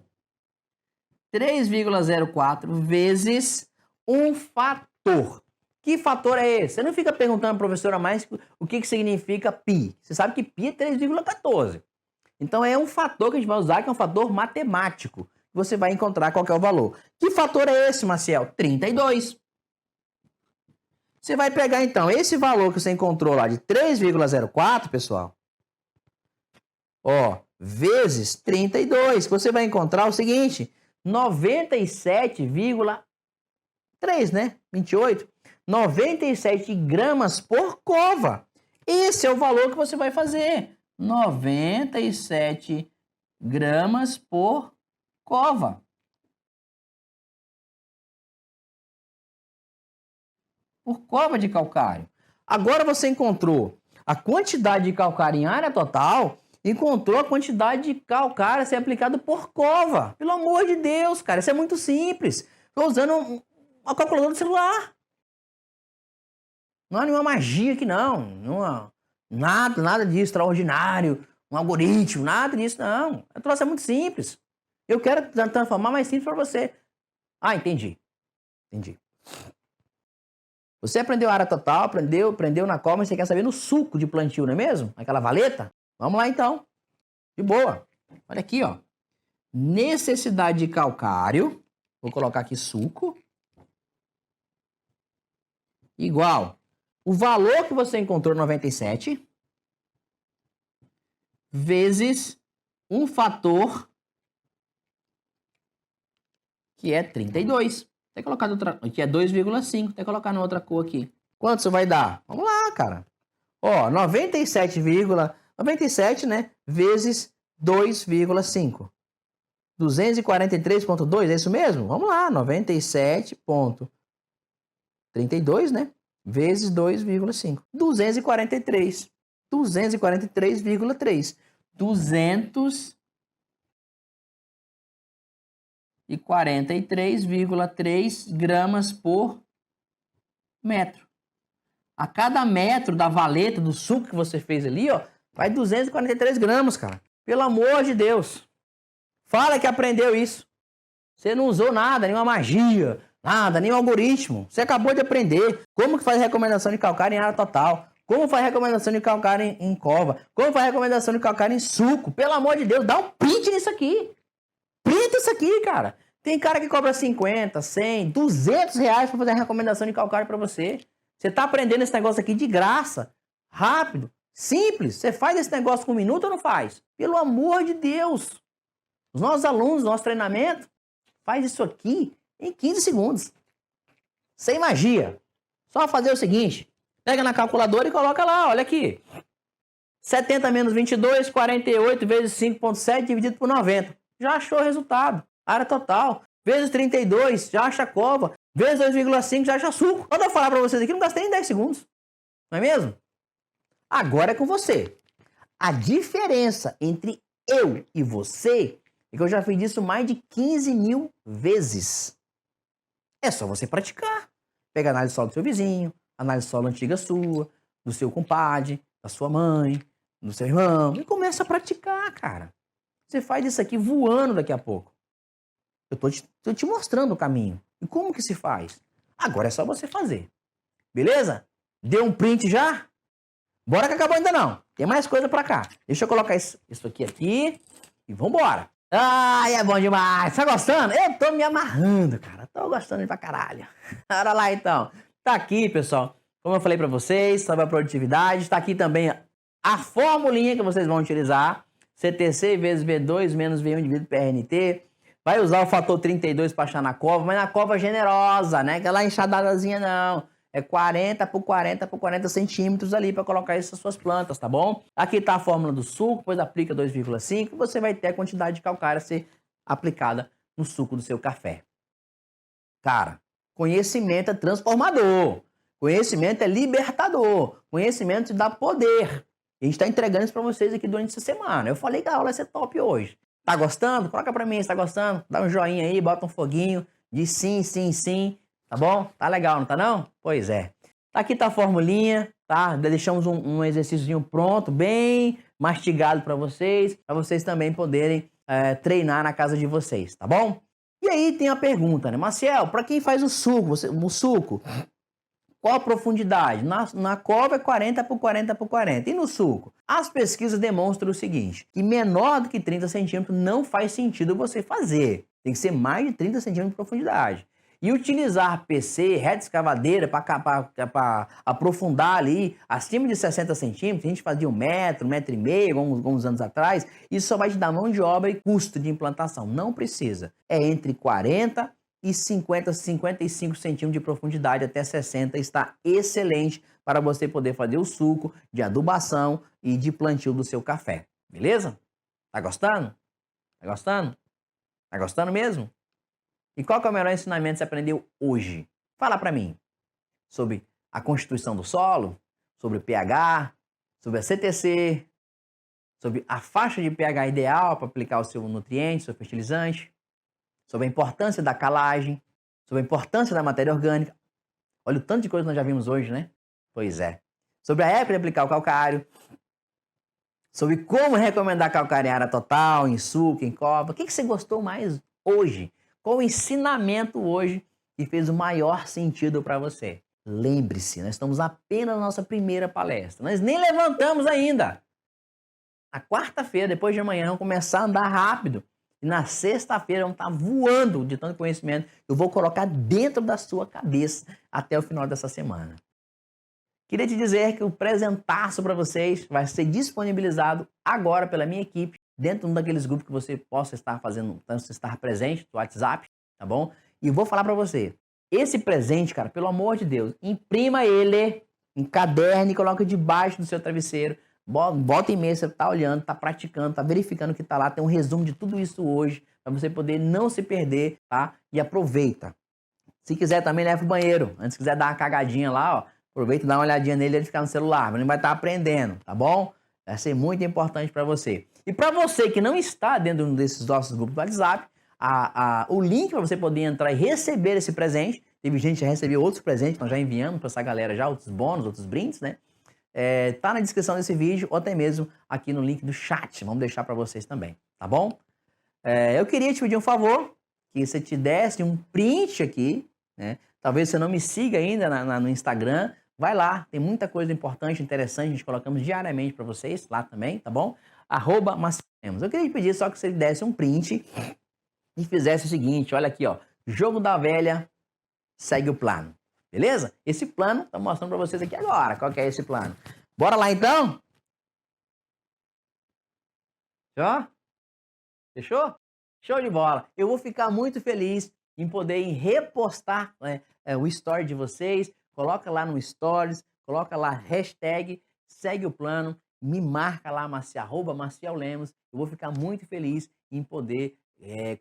[SPEAKER 1] 3,04 vezes um fator. Que fator é esse? Você não fica perguntando, professora, mais o que significa π. Você sabe que π é 3,14. Então é um fator que a gente vai usar, que é um fator matemático. Você vai encontrar qual que é o valor. Que fator é esse, Maciel? 32. Você vai pegar, então, esse valor que você encontrou lá de 3,04, pessoal, ó, vezes 32. Você vai encontrar o seguinte, 97,3, né? 28. 97 gramas por cova. Esse é o valor que você vai fazer. 97 gramas por cova. Por cova de calcário. Agora você encontrou a quantidade de calcário em área total, encontrou a quantidade de calcário a ser aplicado por cova. Pelo amor de Deus, cara, isso é muito simples. Estou usando uma calculadora do celular. Não há nenhuma magia aqui, não. Nada disso, extraordinário, um algoritmo, nada disso, não. O troço é muito simples. Eu quero transformar mais simples para você. Ah, entendi. Você aprendeu a área total, aprendeu na cova, mas você quer saber no suco de plantio, não é mesmo? Aquela valeta? Vamos lá então. De boa. Olha aqui, ó. Necessidade de calcário. Vou colocar aqui suco. Igual. O valor que você encontrou, 97, vezes um fator que é 32. Tem que colocar outra, que é 2,5. Tem que colocar na outra cor aqui. Quanto isso vai dar? Vamos lá, cara. Ó, 97, né? Vezes 2,5. 243,2, é isso mesmo? Vamos lá, 97,32, né? Vezes 2,5. 243. 243,3. 243,3 gramas por metro. A cada metro da valeta do suco que você fez ali, ó, vai 243 gramas, cara. Pelo amor de Deus. Fala que aprendeu isso. Você não usou nada, nenhuma magia, nada, nenhum algoritmo. Você acabou de aprender como que faz recomendação de calcário em área total. Como faz recomendação de calcário em cova? Como faz recomendação de calcário em suco? Pelo amor de Deus, dá um print nisso aqui. Printa isso aqui, cara. Tem cara que cobra 50, 100, 200 reais para fazer a recomendação de calcário para você. Você tá aprendendo esse negócio aqui de graça, rápido, simples. Você faz esse negócio com um minuto ou não faz? Pelo amor de Deus. Os nossos alunos, nosso treinamento, faz isso aqui em 15 segundos. Sem magia. Só fazer o seguinte. Pega na calculadora e coloca lá, olha aqui. 70 menos 22, 48 vezes 5,7 dividido por 90. Já achou o resultado. Área total. Vezes 32, já acha a cova. Vezes 2,5, já acha suco. Quando eu falar para vocês aqui, não gastei nem 10 segundos. Não é mesmo? Agora é com você. A diferença entre eu e você é que eu já fiz isso mais de 15 mil vezes. É só você praticar. Pega a análise solo do seu vizinho, análise solo antiga sua, do seu compadre, da sua mãe, do seu irmão. E começa a praticar, cara. Você faz isso aqui voando daqui a pouco. Eu tô te mostrando o caminho. E como que se faz? Agora é só você fazer. Beleza? Deu um print já? Bora que acabou ainda não. Tem mais coisa pra cá. Deixa eu colocar isso aqui e vambora. Ai, é bom demais. Tá gostando? Eu tô me amarrando, cara. Tô gostando pra caralho. Bora lá então. Tá aqui, pessoal. Como eu falei pra vocês, sobre a produtividade. Tá aqui também a formulinha que vocês vão utilizar. CTC vezes V2 menos V1 dividido PRNT. Vai usar o fator 32 para achar na cova, mas na cova generosa, né? Aquela enxadadazinha não. É 40 por 40 por 40 centímetros ali para colocar isso nas suas plantas, tá bom? Aqui tá a fórmula do suco, depois aplica 2,5 e você vai ter a quantidade de calcário a ser aplicada no suco do seu café. Cara, conhecimento é transformador. Conhecimento é libertador. Conhecimento te dá poder. A gente está entregando isso para vocês aqui durante essa semana. Eu falei que a aula vai ser top hoje. Tá gostando? Coloca para mim se tá gostando. Dá um joinha aí, bota um foguinho. Diz sim, sim, sim. Tá bom? Tá legal, não tá não? Pois é. Aqui tá a formulinha, tá? Deixamos um exercíciozinho pronto, bem mastigado para vocês também poderem treinar na casa de vocês, tá bom? E aí tem a pergunta, né? Maciel, para quem faz o suco, qual a profundidade? Na cova é 40 por 40 por 40. E no suco? As pesquisas demonstram o seguinte, que menor do que 30 centímetros não faz sentido você fazer. Tem que ser mais de 30 centímetros de profundidade. E utilizar PC, reta escavadeira, para aprofundar ali acima de 60 centímetros, a gente fazia 1 metro, 1,5 metro, alguns anos atrás, isso só vai te dar mão de obra e custo de implantação. Não precisa. É entre 40 e 50, 55 centímetros de profundidade até 60 está excelente para você poder fazer o suco de adubação e de plantio do seu café. Beleza? Tá gostando? Tá gostando? Tá gostando mesmo? E qual que é o melhor ensinamento que você aprendeu hoje? Fala para mim. Sobre a constituição do solo, sobre o pH, sobre a CTC, sobre a faixa de pH ideal para aplicar o seu nutriente, o seu fertilizante, sobre a importância da calagem, sobre a importância da matéria orgânica. Olha o tanto de coisa que nós já vimos hoje, né? Pois é. Sobre a época de aplicar o calcário, sobre como recomendar calcário em área total, em suco, em cova. O que você gostou mais hoje? Qual o ensinamento hoje que fez o maior sentido para você? Lembre-se, nós estamos apenas na nossa primeira palestra. Nós nem levantamos ainda. Na quarta-feira, depois de amanhã, vamos começar a andar rápido. E na sexta-feira vamos estar voando de tanto conhecimento que eu vou colocar dentro da sua cabeça até o final dessa semana. Queria te dizer que o presentaço para vocês vai ser disponibilizado agora pela minha equipe dentro de um daqueles grupos que você possa estar fazendo, estar presente no WhatsApp, tá bom? E vou falar para você, esse presente, cara, pelo amor de Deus, imprima ele, encaderne e coloque debaixo do seu travesseiro. Bota em mesa, você tá olhando, tá praticando, tá verificando o que tá lá, tem um resumo de tudo isso hoje, para você poder não se perder, tá? E aproveita. Se quiser também leva pro banheiro, antes quiser dar uma cagadinha lá, ó, aproveita e dá uma olhadinha nele e ele ficar no celular, mas ele vai estar aprendendo, tá bom? Vai ser muito importante para você. E para você que não está dentro de um desses nossos grupos do WhatsApp, o link para você poder entrar e receber esse presente, teve gente que já recebeu outros presentes, nós já enviamos para essa galera já, outros bônus, outros brindes, né? Tá na descrição desse vídeo ou até mesmo aqui no link do chat, vamos deixar para vocês também, tá bom? Eu queria te pedir um favor, que você te desse um print aqui, né? Talvez você não me siga ainda no Instagram, vai lá, tem muita coisa importante, interessante, a gente colocamos diariamente para vocês lá também, tá bom? @Maciel Lemos. Eu queria te pedir só que você desse um print e fizesse o seguinte, olha aqui, ó, jogo da velha, segue o plano, beleza? Esse plano, tô mostrando para vocês aqui agora, qual que é esse plano. Bora lá então? Ó, fechou? Show de bola. Eu vou ficar muito feliz em poder repostar, né, o story de vocês. Coloca lá no stories, coloca lá hashtag segue o plano, me marca lá, @Maciel Lemos. Eu vou ficar muito feliz em poder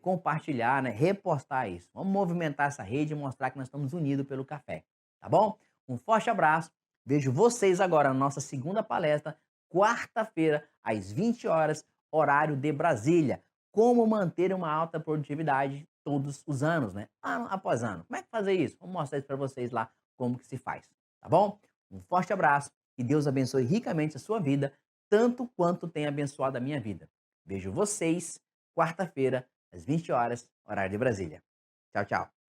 [SPEAKER 1] compartilhar, né, repostar isso. Vamos movimentar essa rede e mostrar que nós estamos unidos pelo café, tá bom? Um forte abraço. Vejo vocês agora na nossa segunda palestra, quarta-feira, às 20 horas, horário de Brasília. Como manter uma alta produtividade todos os anos, né? Ano após ano. Como é que fazer isso? Vou mostrar isso para vocês lá como que se faz, tá bom? Um forte abraço e Deus abençoe ricamente a sua vida, tanto quanto tem abençoado a minha vida. Vejo vocês quarta-feira, às 20 horas, horário de Brasília. Tchau, tchau.